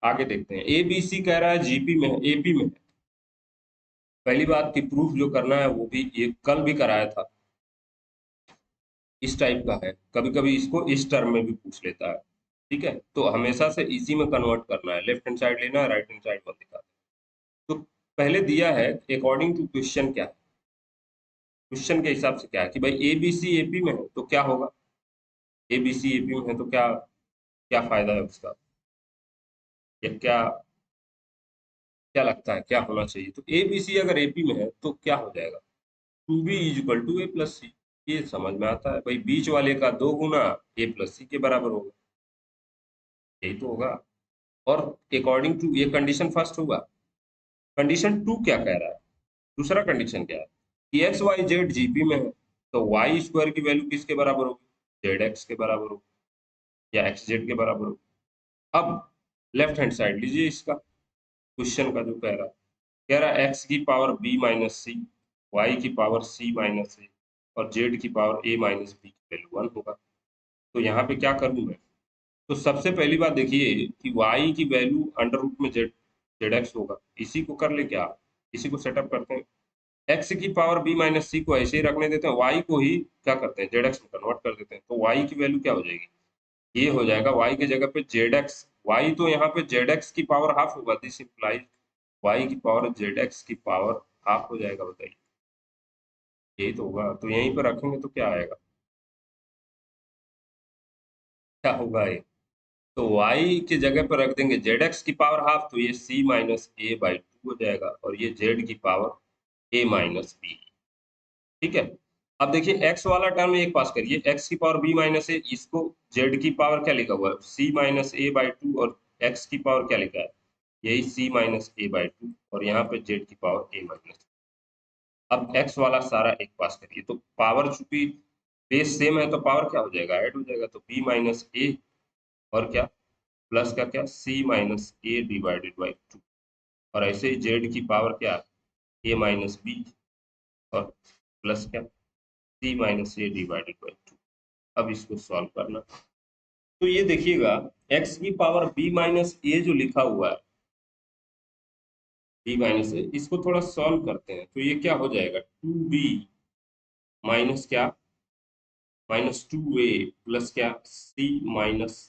आगे देखते हैं, ए बी सी कह रहा है जीपी में है, एपी में है। पहली बात की प्रूफ जो करना है वो भी ये कल भी कराया था, इस टाइप का है, कभी कभी इसको इस टर्म में भी पूछ लेता है, ठीक है। तो हमेशा से इसी में कन्वर्ट करना है, लेफ्ट हैंड साइड लेना है, राइट हैंड साइड मत दिखा। तो पहले दिया है अकॉर्डिंग टू क्वेश्चन क्या है, क्वेश्चन के हिसाब से क्या है कि भाई ए बी सी एपी में है तो क्या होगा, ए बी सी एपी में है तो क्या क्या फायदा है उसका, या क्या क्या लगता है क्या होना चाहिए, तो ए बी सी अगर एपी में है तो क्या हो जाएगा, two b is equal to a plus c, ये समझ में आता है भाई, बीच वाले का 2 गुना ए प्लस सी के बराबर होगा, यही तो होगा। और अकॉर्डिंग टू ये कंडीशन फर्स्ट हुआ, कंडीशन टू क्या कह रहा है, दूसरा कंडीशन क्या है कि एक्स वाई जेड जीपी में है तो वाई स्क्वायर की वैल्यू किसके बराबर होगी, जेड एक्स के बराबर होगी या एक्स जेड के बराबर होगी। अब लेफ्ट हैंड साइड लीजिए इसका, क्वेश्चन का जो कह रहा है एक्स की पावर बी माइनस सी, वाई की पावर सी माइनस ए और जेड की पावर ए माइनस बी की वैल्यू 1 होगा। तो यहाँ पे क्या करूँ मैं, तो सबसे पहली बात देखिए कि y की वैल्यू अंडर रूट में जेड एक्स होगा, इसी को कर ले क्या, इसी को सेटअप करते हैं, x की पावर b माइनस सी को ऐसे ही रखने देते हैं, y को ही क्या करते हैं जेड एक्स में कन्वर्ट कर देते हैं, तो y की वैल्यू क्या हो जाएगी, ये हो जाएगा y की जगह पे जेड एक्स, y तो यहाँ पे जेड एक्स की पावर हाफ होगा, दिस इम्प्लाइज y की पावर जेड एक्स की पावर हाफ हो जाएगा, बताइए यही तो होगा, तो यहीं पर रखेंगे तो क्या आएगा, क्या होगा ये, तो y की जगह पर रख देंगे जेड एक्स की पावर हाफ, तो ये c minus A by two हो जाएगा और ये z की पावर a माइनस बी, ठीक है। अब देखिए x वाला टर्म एक पास करिए, x की पावर b माइनस ए, इसको z की पावर क्या लिखा हुआ है, c minus A by two, और x की पावर क्या लिखा है, यही c minus A by two, और यहाँ पे z की पावर a माइनस। अब x वाला सारा एक पास करिए, तो पावर चूंकि बेस सेम है तो पावर क्या हो जाएगा, ऐड हो जाएगा, तो b माइनस ए, और क्या प्लस का क्या, c minus A divided by to, और ऐसे ही z की पावर क्या, a माइनस बी, और प्लस क्या, c minus A divided by to. अब इसको सॉल्व करना, तो ये देखिएगा x की पावर b माइनस ए जो लिखा हुआ है, b माइनस ए, इसको थोड़ा सॉल्व करते हैं, तो ये क्या हो जाएगा, टू बी माइनस क्या, माइनस टू ए, प्लस क्या, c माइनस,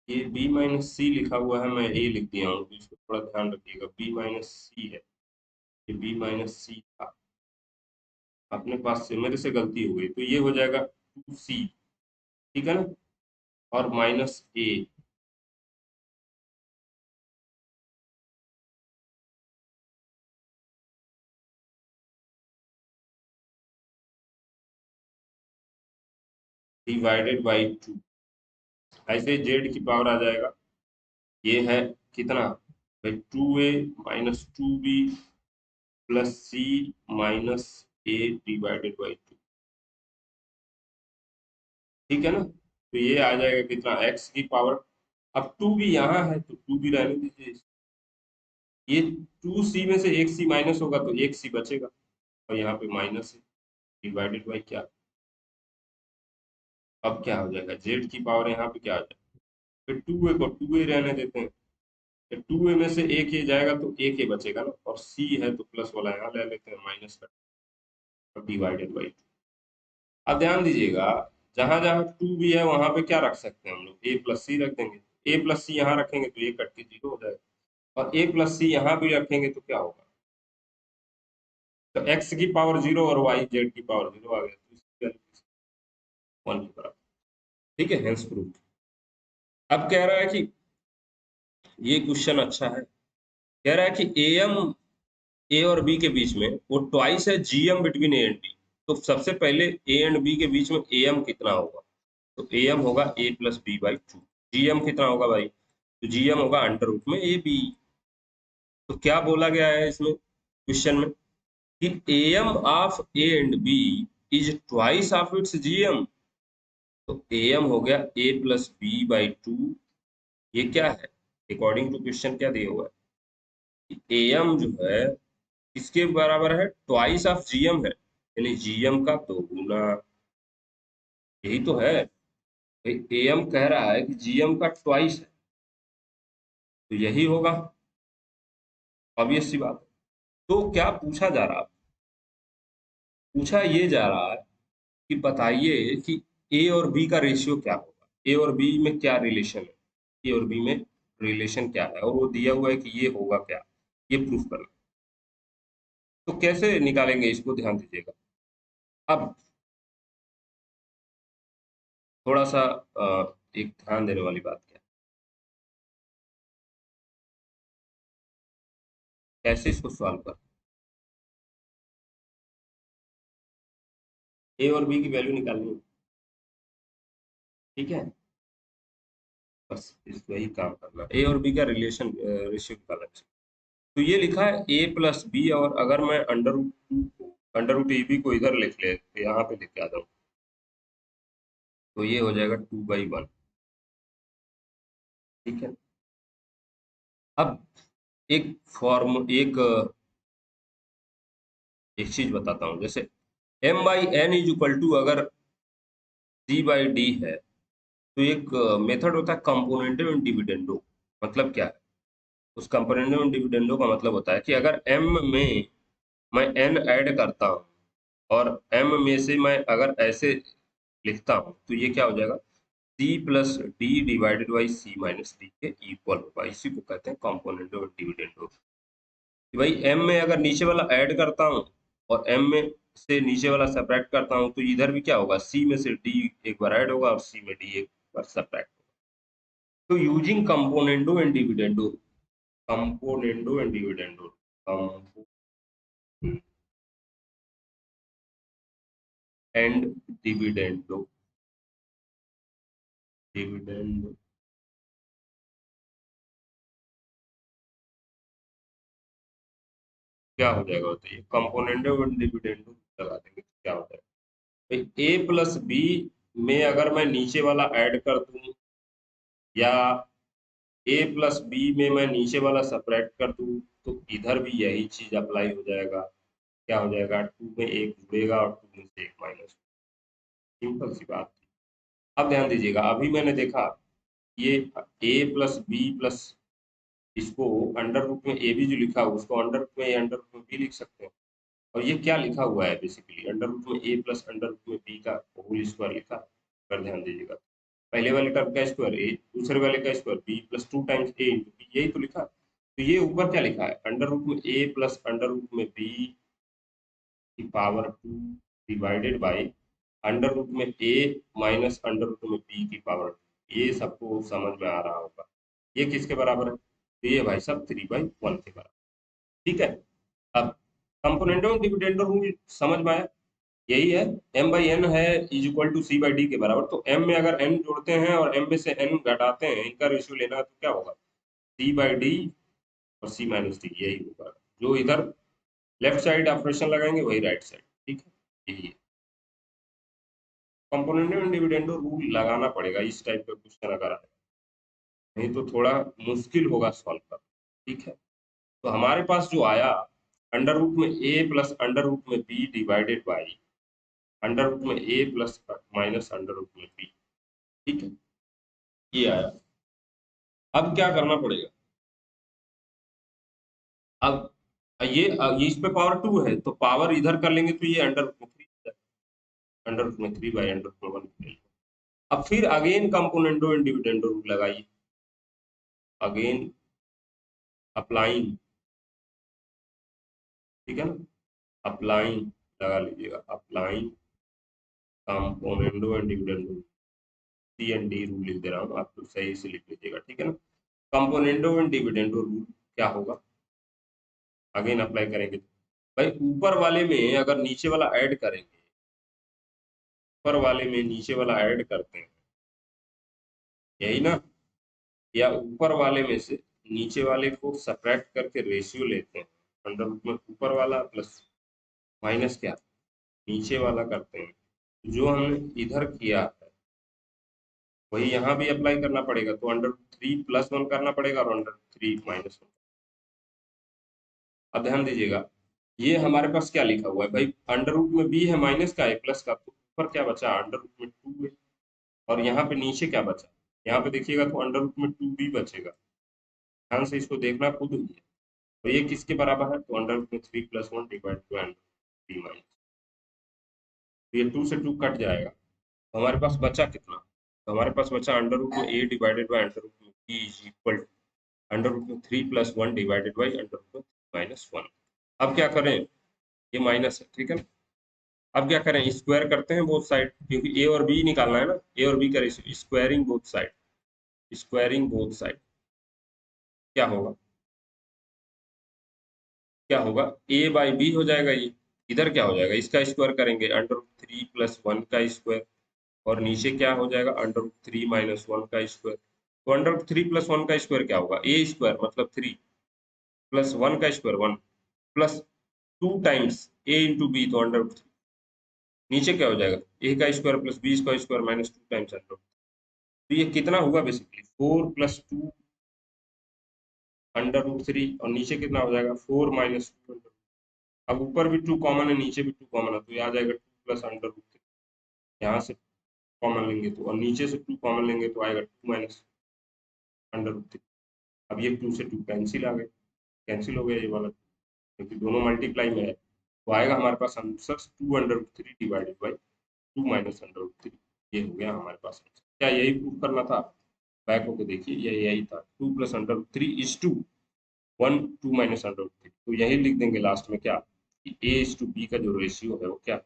ये b माइनस सी लिखा हुआ है, मैं a लिख दिया हूँ, तो इसको थोड़ा ध्यान रखिएगा, b माइनस सी है, ये b माइनस सी था, अपने पास से मेरे से गलती हो गई, तो ये हो जाएगा टू सी, ठीक है ना, और minus A divided by two, ऐसे जेड की पावर आ जाएगा, ये है कितना भाई, two A minus two B plus C minus A divided by two, ठीक है ना, तो ये आ जाएगा कितना, एक्स की पावर, अब टू भी यहाँ है तो टू भी रहने दीजिए, ये टू सी में से एक सी माइनस होगा तो एक सी बचेगा, और यहाँ पे माइनस है, डिवाइडेड बाई क्या, अब क्या हो जाएगा, जेड की पावर यहाँ पे क्या आ जाएगा, फिर टू ए को टू ए रहने देते हैं, तो टू ए में से एक ए जाएगा तो एक ए बचेगा ना, और सी है तो प्लस वाला यहाँ ले लेते हैं, माइनस का, और डिवाइडेड बाई टू। अब ध्यान दीजिएगा, जहां जहां टू भी है वहां पे क्या रख सकते हैं हम लोग, ए प्लस सी रख देंगे, ए प्लस सी यहाँ रखेंगे तो ये कट के जीरो हो जाएगा, और ए प्लस सी यहाँ भी रखेंगे तो क्या होगा, तो एक्स की पावर जीरो और वाई जेड की पावर जीरो आ गया, तो इसकी वैल्यू वन के बराबर, ठीक है, हेंस प्रूफ। अब कह रहा है कि ये क्वेश्चन अच्छा है, कह रहा है कि ए एम, ए और बी के बीच में वो ट्वाइस है G M between A and B, तो सबसे पहले ए एंड बी के बीच में ए एम कितना होगा, तो ए एम होगा a plus B by two, G M कितना होगा भाई, तो जी एम होगा अंडर रूट में ए बी। तो क्या बोला गया है इसमें क्वेश्चन में, कि A M of A and B is twice of its G M, तो ए एम हो गया A plus B by two, ये क्या है, अकॉर्डिंग टू क्वेश्चन क्या दिया हुआ है, ए एम जो है किसके बराबर है, ट्वाइस ऑफ जीएम है, यानी जीएम का दोगुना, यही तो है, एएम कह रहा है कि जीएम का ट्वाइस है, तो यही होगा, ऑब्वियस सी बात है। तो क्या पूछा जा रहा है, पूछा ये जा रहा है कि बताइए कि ए और बी का रेशियो क्या होगा, ए और बी में क्या रिलेशन है, ए और बी में रिलेशन क्या है, और वो दिया हुआ है कि ये होगा क्या, ये प्रूफ करना। तो कैसे निकालेंगे इसको, ध्यान दीजिएगा। अब थोड़ा सा एक ध्यान देने वाली बात क्या है, कैसे इसको सॉल्व कर, ए और बी की वैल्यू निकालनी है, ठीक है, बस इस वही काम करना, ए और बी का रिलेशन रेशियो निकालना है। तो ये लिखा है ए प्लस बी, और अगर मैं अंडर रूट टू को, अंडर रूट ए बी को इधर लिख ले तो यहाँ पे लिख के आ जाऊँ, तो ये हो जाएगा टू बाई वन, ठीक है। अब एक फॉर्म, एक चीज बताता हूँ, जैसे M by N is equal to अगर सी बाई डी है, तो एक मेथड होता है कंपोनेंटिव एंड डिविडेंडो, मतलब क्या है, उस कंपोनेंटिव एंड डिविडेंडो का मतलब होता है कि अगर एम में मैं एन ऐड करता हूँ, और एम में से मैं अगर ऐसे लिखता हूँ, तो ये क्या हो जाएगा, C plus D divided by C minus D के इक्वल होगा, इसी को कहते हैं कंपोनेंट और डिविडेंड। कि भाई एम में अगर नीचे वाला ऐड करता हूँ और एम में से नीचे वाला सब्ट्रैक्ट करता हूँ, तो इधर भी क्या होगा, सी में से डी एक बार ऐड होगा और सी में डी एक बार सब्ट्रैक्ट होगा, तो using componendo and dividendo, componendo and dividendo, कंपो and dividendo, dividendo क्या हो जाएगा बताइए, कंपोनेंडो एंड डिविडेंडो लगा देंगे तो क्या हो जाएगा, ए प्लस बी में अगर मैं नीचे वाला ऐड कर दूं, या ए प्लस बी में मैं नीचे वाला सब्ट्रैक्ट कर दूं, तो इधर भी यही चीज अप्लाई हो जाएगा। क्या हो जाएगा, टू में एक जुड़ेगा और टू में से एक माइनस, सिंपल सी बात। अब ध्यान दीजिएगा, अभी मैंने देखा ये ए प्लस बी प्लस, इसको अंडर रूट में ए भी जो लिखा हुआ उसको अंडर रूट में ए अंडर रूट में बी लिख सकते हैं। और ये क्या लिखा हुआ है बेसिकली, अंडर रूट में ए प्लस अंडर रूट में बी का होल स्क्वायर लिखा है। अगर ध्यान दीजिएगा, पहले वाले टर्म का स्क्वायर ए, दूसरे वाले का square b plus two times a into b, यही तो लिखा है। तो ये ऊपर क्या लिखा है, अंडर रूट में ए प्लस अंडर रूट में बी की power two divided by under root में ए माइनस अंडर रूट में बी की पावर टू। ये सबको समझ में आ रहा होगा, ये किसके बराबर है, तो ये भाई सब 3/1 के बराबर। ठीक है, अब कंपोनेंटो डिविडेंडो रूल समझ में आया, यही है, m बाई एन है is equal to C by D के बराबर। तो m में अगर n जोड़ते हैं और m में से n घटाते हैं, इनका रेशियो लेना है, तो क्या होगा, सी बाई डी और सी माइनस डी, यही होगा। जो इधर लेफ्ट साइड ऑपरेशन लगाएंगे वही राइट साइड। ठीक है, यही है, कंपोनेंटो एंड डिविडेंडो रूल लगाना पड़ेगा इस टाइप का क्वेश्चन अगर आए, नहीं तो थोड़ा मुश्किल होगा सॉल्व करना। ठीक है, तो हमारे पास जो आया, अंडर रूट में ए प्लस अंडर रूट में B divided by under root में A plus minus under root में बी। ठीक है, ये आया। अब क्या करना पड़ेगा, अब ये इस पे पावर टू है तो पावर इधर कर लेंगे तो ये अंडर रूट में थ्री, अंडर रूट में थ्री बाई अंडर रूट में वन। अब फिर again componendo and dividendo rule लगाइए, अगेन अप्लाइंग, ठीक है ना, अप्लाइंग लगा लीजिएगा, applying componendo and dividendo, C and D rule लिख दे रहा हूँ, आप लोग सही से लिख लीजिएगा। ठीक है ना, कंपोनेंडो एंड डिविडेंडो रूल क्या होगा, अगेन अप्लाई करेंगे तो भाई ऊपर वाले में अगर नीचे वाला ऐड करेंगे, ऊपर वाले में नीचे वाला ऐड करते हैं, यही ना, या ऊपर वाले में से नीचे वाले को सब्ट्रैक्ट करके रेशियो लेते हैं, अंडर रूट में ऊपर वाला प्लस माइनस क्या, नीचे वाला करते हैं। जो हमने इधर किया है वही यहाँ भी अप्लाई करना पड़ेगा, तो अंडर थ्री प्लस वन करना पड़ेगा और अंडर थ्री माइनस वन। अब ध्यान दीजिएगा, ये हमारे पास क्या लिखा हुआ है भाई, अंडर रूट में बी है माइनस का है प्लस का, तो ऊपर क्या बचा, अंडर रूट में टू है, और यहाँ पे नीचे क्या बचा, यहाँ पे देखिएगा तो अंडर रूट में टू भी बचेगा। ध्यान से इसको देखना खुद ही है। तो ये किसके बराबर है, तो अंडर रूट में three plus one divide two under three minus, तो ये टू से टू कट जाएगा, तो हमारे पास बचा कितना, तो हमारे पास बचा अंडर रूट में a divided by under root में b is equal to under root में three plus one divided by under root में माइनस वन। अब क्या करें, ये माइनस है, ठीक है ना, अब क्या करें, स्क्वायर करते हैं बोथ साइड, क्योंकि ए और बी निकालना है ना, ए और बी का ratio, squaring both side, squaring both side क्या होगा, क्या होगा, ए बाई बी हो जाएगा ये, इधर क्या हो जाएगा, इसका स्क्वायर करेंगे under root three plus one का स्क्वायर, और नीचे क्या हो जाएगा, under root three minus one का स्क्वायर। तो under root three plus one का स्क्वायर क्या होगा, ए स्क्वायर मतलब थ्री प्लस वन का square one plus two times a into b, तो अंडर रूट, नीचे क्या हो जाएगा, ए का स्क्वायर प्लस बी का square minus two times under. तो ये कितना हुआ basically, four plus two under root three, और नीचे कितना हो जाएगा, फोर माइनस टू। अब ऊपर भी टू कॉमन है नीचे भी टू कॉमन है, तो ये आ जाएगा two plus under root three, यहाँ से कॉमन लेंगे तो, और नीचे से टू कॉमन लेंगे तो आएगा two minus under root three. अब ये टू से टू कैंसिल आ गए, कैंसिल हो गया ये वाला, क्योंकि दोनों मल्टीप्लाई में है, तो आएगा हमारे पास answer two under root three divided by two minus under root three. ये हो गया हमारे पास आंसर। क्या यही प्रूव करना था, बैक होकर देखिए, ये यही था, two plus under root three is to one two minus under root three, तो यही लिख देंगे लास्ट में क्या, कि ए इज टू बी का जो रेशियो है वो क्या,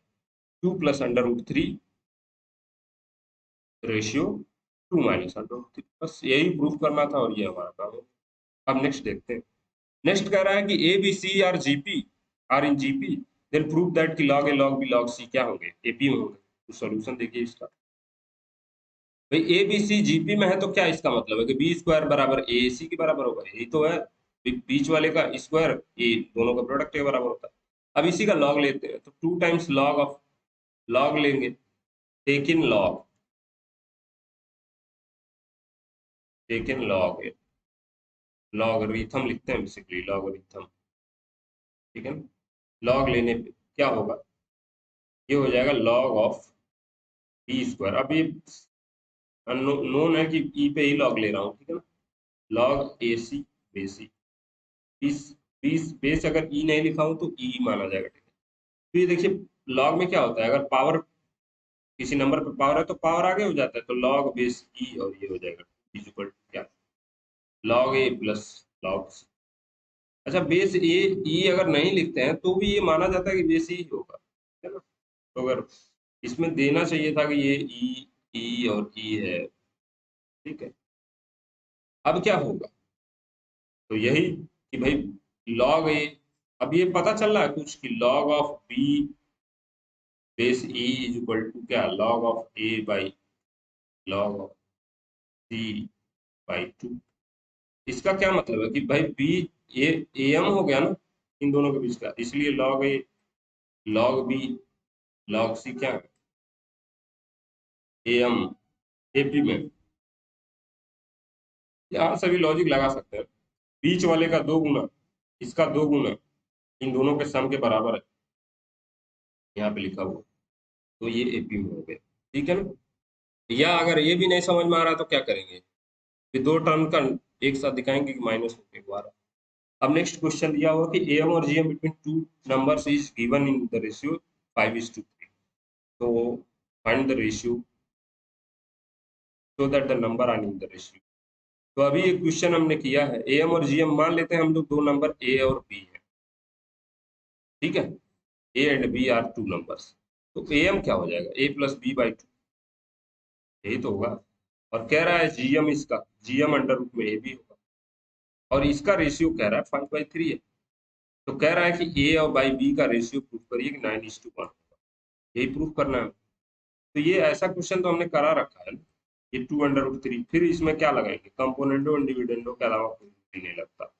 two plus under root three ratio 2 minus under root 3, बस यही प्रूफ करना था और ये हमारा काम है। अब नेक्स्ट देखते हैं। नेक्स्ट कह रहा है कि A B C are GP are in GP, then prove that कि log A log B log C क्या होंगे, एपी में होंगे। तो सॉल्यूशन देखिए इसका। भाई ए बी सी जीपी में है तो क्या इसका मतलब है कि बी स्क्वायर बराबर ए सी के बराबर होगा, यही तो है। बीच वाले का स्क्वायर ए दोनों का प्रोडक्ट के बराबर होता है। अब इसी का लॉग लेते हैं तो 2 टाइम्स लॉग ऑफ लॉग लेंगे, take in log, take in log है, लॉगरिथम लिखते हैं बेसिकली, लॉगरिथम। ठीक है ना। लॉग लेने पे क्या होगा, ये हो जाएगा लॉग ऑफ बी स्क्वायर। अब ये नोन है कि ई पे ही लॉग ले रहा हूँ, ठीक है ना। लॉग ए सी बेसी, बीस बीस बेस अगर ई नहीं लिखा हूँ तो ई माना जाएगा, ठीक है। तो ये देखिए लॉग में क्या होता है, अगर पावर किसी नंबर पे पावर है तो पावर आगे हो जाता है, तो लॉग बेस ई और ये हो जाएगा इक्वल टू क्या, लॉग ए प्लस लॉग सी। अच्छा बेस ए ई अगर नहीं लिखते हैं तो भी ये माना जाता है कि बेस ई होगा, है ना। तो अगर इसमें देना चाहिए था कि ये ई और ई है, ठीक है। अब क्या होगा, तो यही कि भाई लॉग ए, अब ये पता चल रहा है कुछ कि log of b base e is equal to क्या, log of a by log of c by 2। इसका क्या मतलब है कि भाई बी ए एम हो गया ना इन दोनों के बीच का, इसलिए log A log B log C क्या है, एम एपी में। यहाँ सभी लॉजिक लगा सकते हैं। बीच वाले का 2 गुना, इसका 2 गुना, इन दोनों के सम के बराबर है, यहाँ पे लिखा हुआ। तो ये एपी में हो गया, ठीक है ना। या अगर ये भी नहीं समझ में आ रहा तो क्या करेंगे, ये 2 टर्म का एक साथ दिखाएंगे कि माइनस होके दोबारा। अब नेक्स्ट क्वेश्चन दिया हुआ कि एम और GM between 2 numbers is given in the ratio 5:3। तो find the ratio so that the number are in the ratio. तो अभी ये क्वेश्चन हमने किया है, एम और जीएम मान लेते हैं हम लोग 2 नंबर ए और बी है, ठीक है। A and B are 2 numbers. तो एम क्या हो जाएगा, ए प्लस बी बाई 2, यही तो होगा। और कह रहा है जीएम, इसका जीएम अंडर रूट में ए बी होगा, और इसका रेशियो कह रहा है 5/3 है। तो कह रहा है कि ए और बाई बी का रेशियो प्रूफ करिए कि 9:1 होगा, यही प्रूफ करना है। तो ये ऐसा क्वेश्चन तो हमने करा रखा है ना। ये 2√3, फिर इसमें क्या लगाएंगे, कंपोनेंडो और डिविडेंडो के अलावा कोई भी नहीं लगता,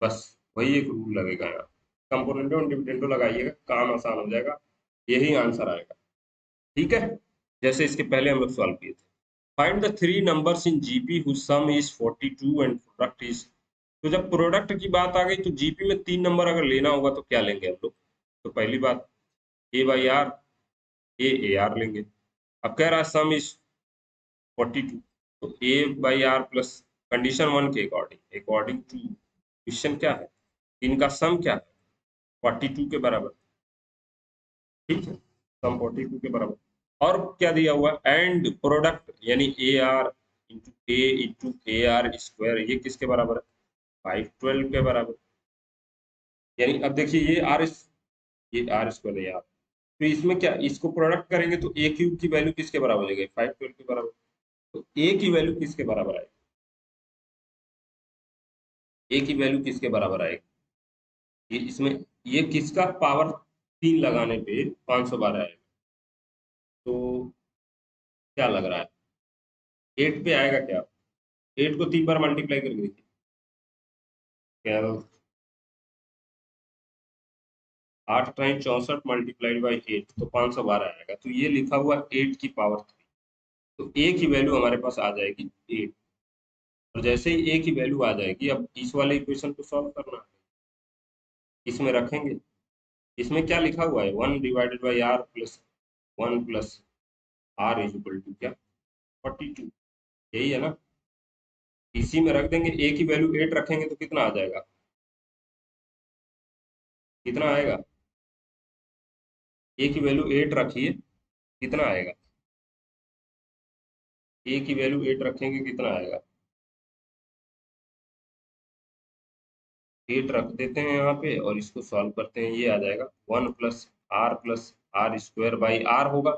बस वही एक रूल लगेगा यहाँ। कंपोनेंडो और डिविडेंडो लगाइएगा, काम आसान हो जाएगा, यही आंसर आएगा, ठीक है। जैसे इसके पहले हम लोग सॉल्व किए थे। Find the 3 numbers in GP whose sum is 42 and product is. तो जब प्रोडक्ट की बात आ गई तो जीपी में 3 नंबर अगर लेना होगा तो क्या लेंगे हम लोग। तो पहली बात ए बाई आर, ए आर लेंगे। अब कह रहा है सम इज 42, तो ए बाई आर प्लस कंडीशन 1 के अकॉर्डिंग, अकॉर्डिंग टू क्वेश्चन क्या है, इनका सम क्या है 42 के बराबर, ठीक है। सम 42 के बराबर। और क्या दिया हुआ, एंड प्रोडक्ट यानी A R into A r square, ये किसके बराबर है 512 के बराबर। यानी अब देखिए ये आर स्क्वायर है यार, तो इसमें क्या, इसको प्रोडक्ट करेंगे तो ए क्यूब की वैल्यू किसके बराबर हो जाएगी 512 के बराबर। तो ए की वैल्यू किसके बराबर आएगी, ए की वैल्यू किसके बराबर आएगी, ये इसमें ये किसका पावर 3 लगाने पे 512 आएगा। तो क्या लग रहा है 8 पे आएगा क्या, 8 को 3 बार मल्टीप्लाई करके देखिए क्या, 8 टाइम 64 मल्टीप्लाइड बाई 8 तो 512 आएगा। तो ये लिखा हुआ 8 की पावर 3, तो ए की वैल्यू हमारे पास आ जाएगी 8। और जैसे ही ए की वैल्यू आ जाएगी, अब इस वाले इक्वेशन को सॉल्व करना है, इसमें रखेंगे। इसमें क्या लिखा हुआ है 1 divided by R plus 1 plus R is equal to क्या 42, यही है ना। इसी में रख देंगे, ए की वैल्यू 8 रखेंगे तो कितना आ जाएगा, कितना आएगा, ए की वैल्यू 8 रखिए कितना आएगा, ए की वैल्यू 8 रखेंगे कितना आएगा, 8 रख देते हैं यहाँ पे और इसको सॉल्व करते हैं, ये आ जाएगा 1 plus R square by R होगा,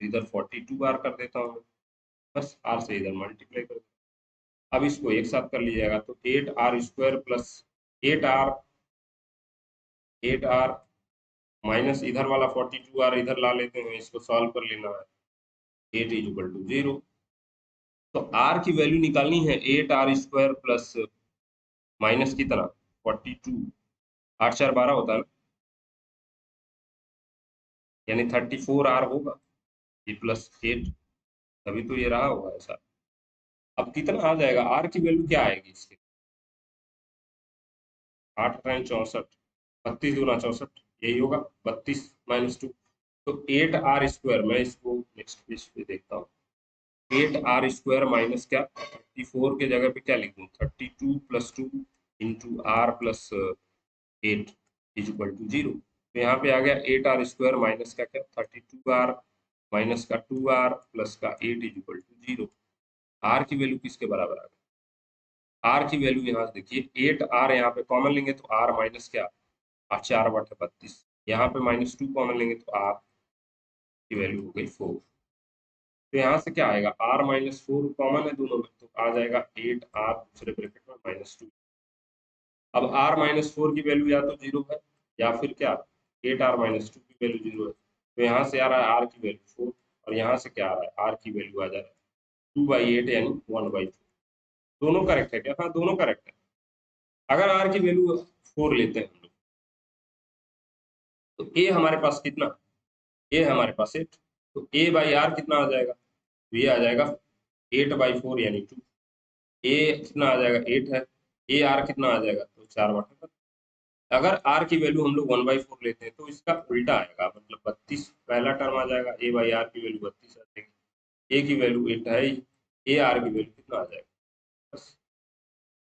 इधर 42 आर कर देता हूँ। बस आर से इधर मल्टीप्लाई कर दो। अब इसको एक साथ कर लीजिएगा तो 8r² प्लस 8r माइनस इधर वाला 42r इधर ला लेते हैं, इसको सॉल्व कर लेना है। 8 इज इक्वल टू 0। तो r की वैल्यू निकालनी है 8r² प्लस माइनस कितना 42, 8 4 12 होता है ना, यानी 34r होगा, ये प्लस 8, तभी तो ये रहा होगा ऐसा। अब कितना आ जाएगा, r की वैल्यू क्या आएगी इसके, 8 टाइम 64, 32 दूना 64, यही होगा 32 माइनस 2। तो 8r², मैं इसको नेक्स्ट पेज पे देखता हूँ। 8r² माइनस क्या 34 के जगह पे क्या लिख दूँ 32 plus 2 into R plus 8 is equal to 0। तो यहाँ पे आ गया 8r² माइनस का क्या 32r माइनस का 2r प्लस का 8 इज इक्वल टू 0। आर की वैल्यू किसके बराबर आ गई, आर की वैल्यू यहाँ से देखिए 8r यहाँ पे कॉमन लेंगे तो आर माइनस क्या 8 4 बटे 32, यहाँ पे -2 कॉमन लेंगे तो आर की वैल्यू हो गई 4। तो यहाँ से क्या आएगा r-4 कॉमन है दोनों में, तो आ जाएगा 8r दूसरे ब्रैकेट में -2। अब r-4 की वैल्यू या तो 0 है या फिर क्या 8r-2 की वैल्यू 0 है। तो यहाँ से आ रहा है r की वैल्यू 4 और यहाँ से क्या आ रहा है r की वैल्यू आ जा रहा है 2/8 यानी 1/4। दोनों करेक्ट है क्या, हाँ दोनों करेक्ट है। अगर r की वैल्यू 4 लेते हैं हम लोग तो a हमारे पास कितना, a है हमारे पास 8, तो a/r कितना आ जाएगा, तो ये आ जाएगा 8/4 यानी 2। ए कितना आ जाएगा 8 है, ए आर कितना आ जाएगा तो 4/4। अगर आर की वैल्यू हम लोग 1/4 लेते हैं तो इसका उल्टा आएगा, मतलब 32 पहला टर्म आ जाएगा, a/r की वैल्यू 32 आ जाएगी, ए की वैल्यू 8 है, ए आर की वैल्यू कितना आ जाएगा, बस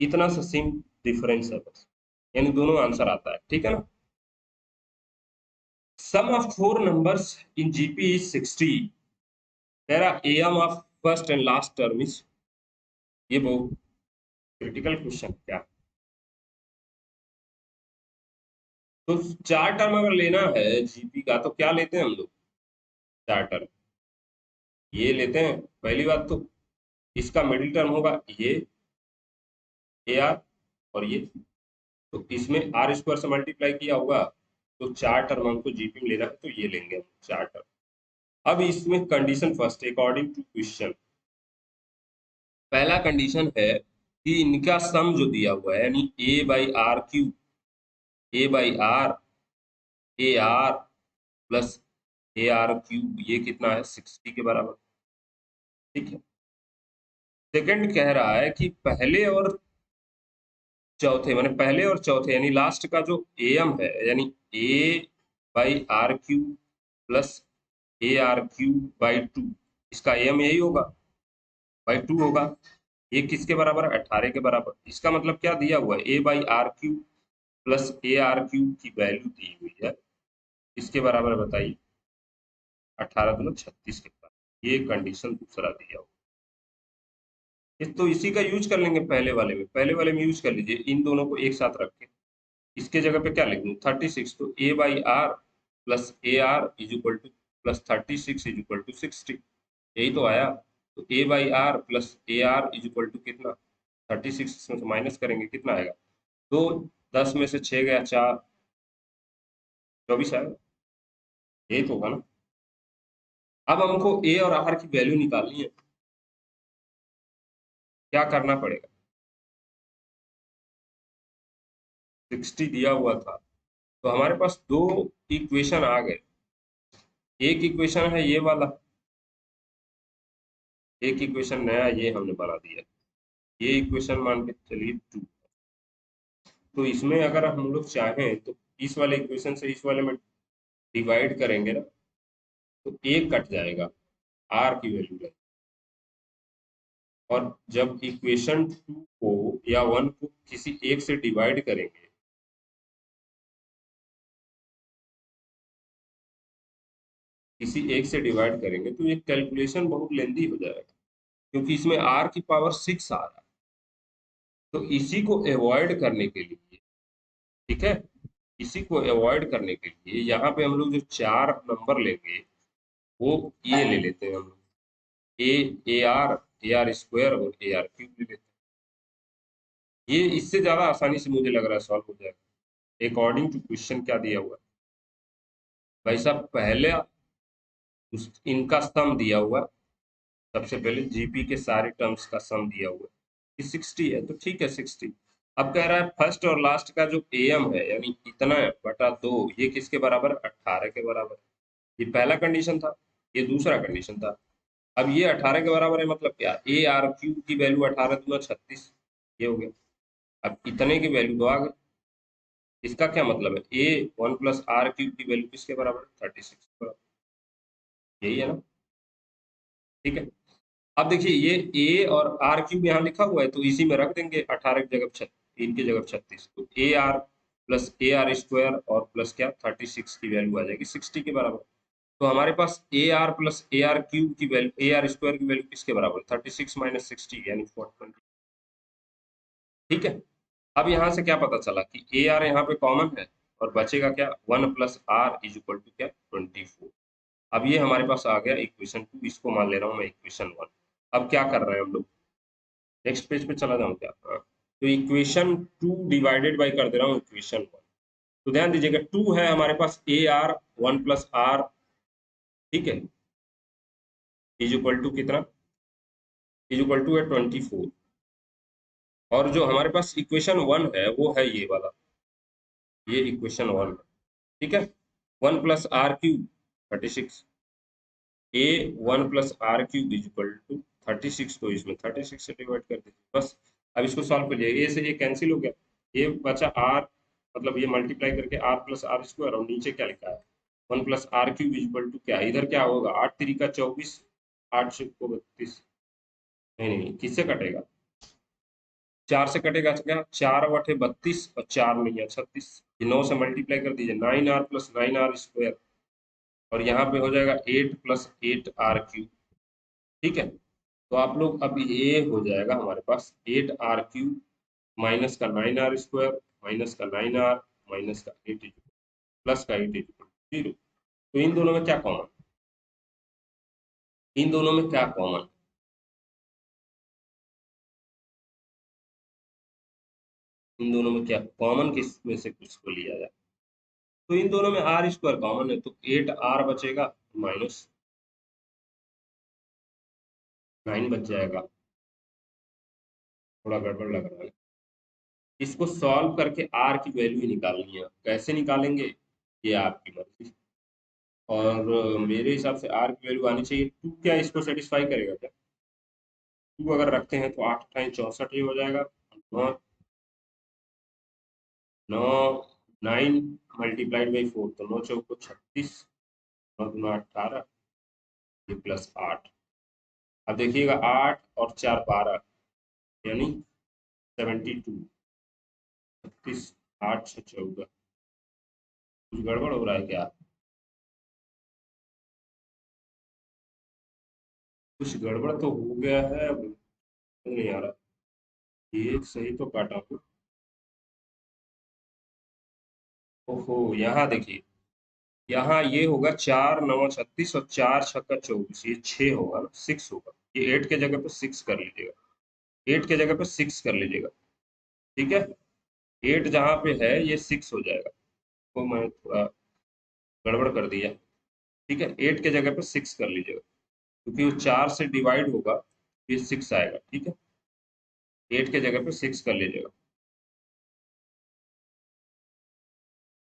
इतना सा सिम डिफरेंस है बस, यानी दोनों आंसर आता है, ठीक है ना। सम of 4 numbers in GP is 60, तेरा AM of first and last term is, ये बहुत क्रिटिकल क्वेश्चन क्या, तो 4 टर्म अगर लेना है जीपी का तो क्या लेते हैं हम लोग, 4 टर्म ये लेते हैं। पहली बात तो इसका मिडिल टर्म होगा ये ए आर और ये, तो इसमें r² से मल्टीप्लाई किया होगा, तो 4 टर्म हमको जीपी में लेना है तो ये लेंगे हम 4 टर्म। अब इसमें condition first according to question, पहला कंडीशन है कि इनका सम जो दिया हुआ है यानी a/r³ a/r ar plus ar³ ये कितना है 60 के बराबर, ठीक है। सेकंड कह रहा है कि पहले और चौथे, माने पहले और चौथे यानी लास्ट का जो एम है यानी a/r³ प्लस ar³/2, इसका एम यही होगा /2 होगा, ये किसके बराबर है 18 के बराबर। इसका मतलब क्या दिया हुआ है a/r³ प्लस ar³ की वैल्यू दी हुई है, इसके बराबर बताइए 18 दूना 36 के बराबर, ये कंडीशन दूसरा दिया हुआ तो इसी का यूज कर लेंगे पहले वाले में, पहले वाले में यूज कर लीजिए, इन दोनों को एक साथ रख के इसके जगह पे क्या लिख दूं 36, तो a/r plus ar is equal to plus 36 is equal to 60, यही तो आया। तो a/r plus ar is equal to कितना 36 में से माइनस करेंगे कितना आएगा, तो 10 में से 6 गया 4, 24 आएगा, यही तो होगा ना। अब हमको a और r की वैल्यू निकालनी है, क्या करना पड़ेगा, 60 दिया हुआ था तो हमारे पास दो इक्वेशन आ गए, एक इक्वेशन है ये वाला, एक इक्वेशन नया ये हमने बना दिया, ये इक्वेशन मान के चलिए 2। तो इसमें अगर हम लोग चाहें तो इस वाले इक्वेशन से इस वाले में डिवाइड करेंगे ना, तो एक कट जाएगा आर की वैल्यू है, और जब इक्वेशन 2 को या 1 को किसी एक से डिवाइड करेंगे, किसी एक से डिवाइड करेंगे तो ये कैलकुलेशन बहुत लेंदी हो जाएगा, क्योंकि इसमें आर की पावर 6 आ रहा है। तो इसी को अवॉइड करने के लिए, ठीक है, इसी को अवॉइड करने के लिए यहाँ पे हम लोग जो 4 नंबर लेंगे वो ये ले लेते हैं हम लोग, ए आर स्क्वायर और ए आर क्यूब ले लेते हैं। ये इससे ज्यादा आसानी से मुझे लग रहा है सॉल्व हो जाएगा अकॉर्डिंग टू क्वेश्चन क्या दिया हुआ है। भाई साहब पहले इनका सम दिया हुआ है, सबसे पहले जीपी के सारे टर्म्स का सम दिया हुआ है कि 60 है तो ठीक है 60। अब कह रहा है फर्स्ट और लास्ट का जो एम है यानी इतना बटा 2 ये किसके बराबर है? 18 के बराबर। ये पहला कंडीशन था, ये दूसरा कंडीशन था। अब ये 18 के बराबर है मतलब क्या? ए आर क्यूब की वैल्यू 18 दूना 36 ये हो गया। अब इतने की वैल्यू तो आ गई। इसका क्या मतलब है? ए 1 प्लस आर क्यूब की वैल्यू किसके बराबर है? 36 के बराबर। यही है ना? ठीक है। अब देखिए ये ए और आर क्यूब यहाँ लिखा हुआ है तो इसी में रख देंगे 18 की जगह 36, इनकी जगह 36, तो A r plus a r square और प्लस क्या 36 की वैल्यू आ जाएगी 60 के बराबर। तो हमारे पास a r plus a r cube की वैल्यू ए आर स्क्वायर की वैल्यू किसके बराबर? 36 माइनस 60 यानी 420। ठीक है। अब यहाँ से क्या पता चला कि ए आर यहाँ पे कॉमन है और बचेगा क्या 1 plus R is equal to क्या 24। अब ये हमारे पास आ गया इक्वेशन 2, इसको मान ले रहा हूँ मैं इक्वेशन 1। अब क्या कर रहे हैं हम लोग? नेक्स्ट पेज पे चला जाऊं क्या? हाँ। तो इक्वेशन 2 डिवाइडेड बाई कर दे रहा हूँ इक्वेशन 1। तो ध्यान दीजिएगा 2 है हमारे पास ए आर 1 प्लस आर, ठीक है, इज इक्वल टू कितना? इज इक्वल टू है 24। और जो हमारे पास इक्वेशन 1 है वो है ये वाला, ये इक्वेशन 1 है। ठीक है। 1 plus R cube 36, A 1 plus R cube is equal to 36 को इसमें 36 से डिवाइड कर दीजिए बस। अब इसको सॉल्व करिए, ए से ये कैंसिल हो गया, ये बचा आर, मतलब ये मल्टीप्लाई करके आर प्लस आर स्क्वायर और नीचे क्या लिखा है 1 plus R cube is equal to क्या, इधर क्या होगा 8 3 का 24, 8 से को 32, नहीं नहीं किससे कटेगा? 4 से कटेगा तो क्या 4 बटे 32 और 4 नहीं है 36, ये 9 से मल्टीप्लाई कर दीजिए 9 आर प्लस 9 आर स्क्वायर और यहाँ पे हो जाएगा 8 प्लस 8 आर क्यूब। ठीक है। तो आप लोग अब ये हो जाएगा हमारे पास 8 आर क्यूब माइनस का 9 आर स्क्वायर माइनस का 9 आर माइनस का 8 प्लस का 8 जीरो। तो इन दोनों में क्या कॉमन? इन दोनों में क्या कॉमन? इन दोनों में क्या कॉमन, किस में से कुछ को लिया जाए? तो इन दोनों में आर स्क्वायर कॉमन है तो 8 आर बचेगा माइनस 9 बच जाएगा। थोड़ा गड़बड़ लग रहा है। इसको सॉल्व करके आर की वैल्यू निकालनी है, कैसे निकालेंगे ये आपकी मर्जी। और मेरे हिसाब से आर की वैल्यू आनी चाहिए 2, क्या इसको सेटिस्फाई करेगा क्या? 2 अगर रखते हैं तो 8 टाइम 64 ये हो जाएगा, 9 9 9 मल्टीप्लाइड बाई 4 तो 9 चौको 36, 9 दूना 18, ये प्लस 8। अब देखिएगा 8 और 4 12 यानी 72, 36, 8 से 14, कुछ गड़बड़ हो रहा है क्या? कुछ गड़बड़ तो हो गया है, अब नहीं आ रहा। ये सही तो काटा हूँ। ओहो यहाँ देखिए, यहाँ ये होगा 4 9 36 और 4 छक्का 24, ये 6 होगा ना, 6 होगा। ये 8 के जगह पे 6 कर लीजिएगा, 8 के जगह पे 6 कर लीजिएगा। ठीक है। 8 जहाँ पे है ये 6 हो जाएगा, तो मैं थोड़ा गड़बड़ कर दिया। ठीक है, 8 के जगह पे 6 कर लीजिएगा क्योंकि वो 4 से डिवाइड होगा, ये 6 आएगा। ठीक है, 8 के जगह पे 6 कर लीजिएगा,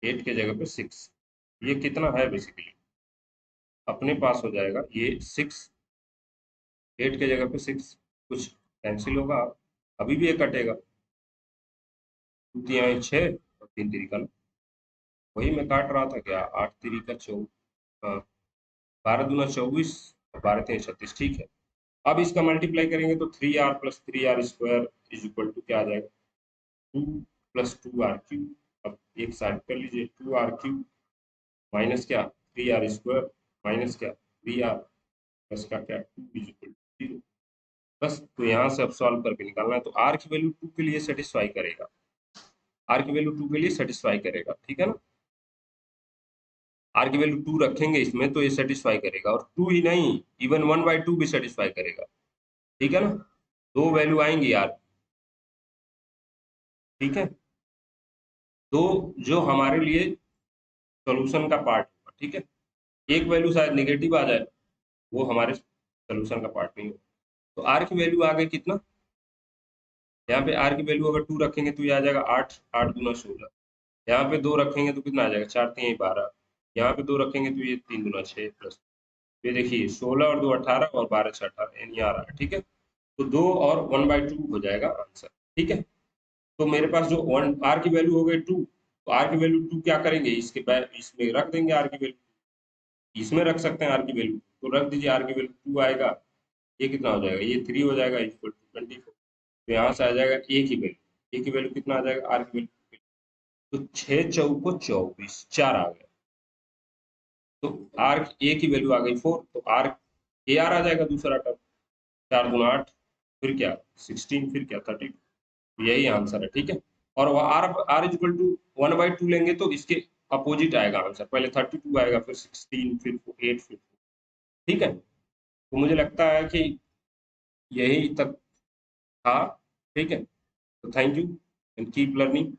8 के जगह पे 6। ये कितना है बेसिकली अपने पास हो जाएगा ये 6, 8 के जगह पे 6, कुछ कैंसिल होगा, अभी भी ये कटेगा, 2 तिहाई 6 और 3 तिरी का 9, वही मैं काट रहा था क्या, 8 तिरी का 24, हाँ 12 दूना 24 और 12 तिहाई 36। ठीक है। अब इसका मल्टीप्लाई करेंगे तो 3 R plus 3 R square is equal to क्या आ जाएगा 2 प्लस 2 आर क्यूब। अब एक साइड कर लीजिए 2 आर क्यूब माइनस क्या 3 आर स्क्वायर माइनस क्या 3 आर प्लस का क्या 2 इज इक्वल टू 0। बस तो यहाँ से अब सॉल्व करके निकालना है, तो आर की वैल्यू 2 के लिए सेटिस्फाई करेगा, आर की वैल्यू 2 के लिए सेटिस्फाई करेगा। ठीक है ना? आर की वैल्यू 2 रखेंगे इसमें तो ये सेटिस्फाई करेगा, और 2 ही नहीं, इवन 1/2 भी सेटिस्फाई करेगा। ठीक है ना, दो वैल्यू आएंगी यार। ठीक है, तो जो हमारे लिए सोल्यूशन का पार्ट होगा, ठीक है, एक वैल्यू शायद निगेटिव आ जाए, वो हमारे सोल्यूशन का पार्ट नहीं होगा। तो आर की वैल्यू आ गई कितना, यहाँ पे आर की वैल्यू अगर 2 रखेंगे तो ये आ जाएगा 8, 8 दूना 16। यहाँ पे 2 रखेंगे तो कितना आ जाएगा, 4 3 12। यहाँ पे 2 रखेंगे तो ये 3 दूना 6 प्लस, ये देखिए 16 और 2 18 और 12 6 18, यानी आ रहा है। ठीक है, तो 2 और 1/2 हो जाएगा आंसर। ठीक है, तो मेरे पास जो वन आर की वैल्यू हो गई 2, तो आर की वैल्यू 2 क्या करेंगे, इसके बैक इसमें रख देंगे आर की वैल्यू, इसमें रख सकते हैं आर की वैल्यू, तो रख दीजिए आर की वैल्यू 2 आएगा, ये कितना हो जाएगा, ये 3 हो जाएगा इक्वल टू 24। तो यहाँ से आ जाएगा ए की वैल्यू, ए की वैल्यू कितना आ जाएगा आर की वैल्यू, तो 6 चौको 24, 4 आ गया। तो आर ए की वैल्यू आ गई 4, तो आर ए आर आ जाएगा दूसरा टर्म, 4 दूना 8, फिर क्या 16, फिर क्या 32, यही आंसर है। ठीक है, और वह R R is equal to 1/2 लेंगे तो इसके अपोजिट आएगा आंसर, पहले 32 आएगा, फिर 16, फिर 8, फिर 4। ठीक है, तो मुझे लगता है कि यही तक था। ठीक है, तो thank you and keep learning.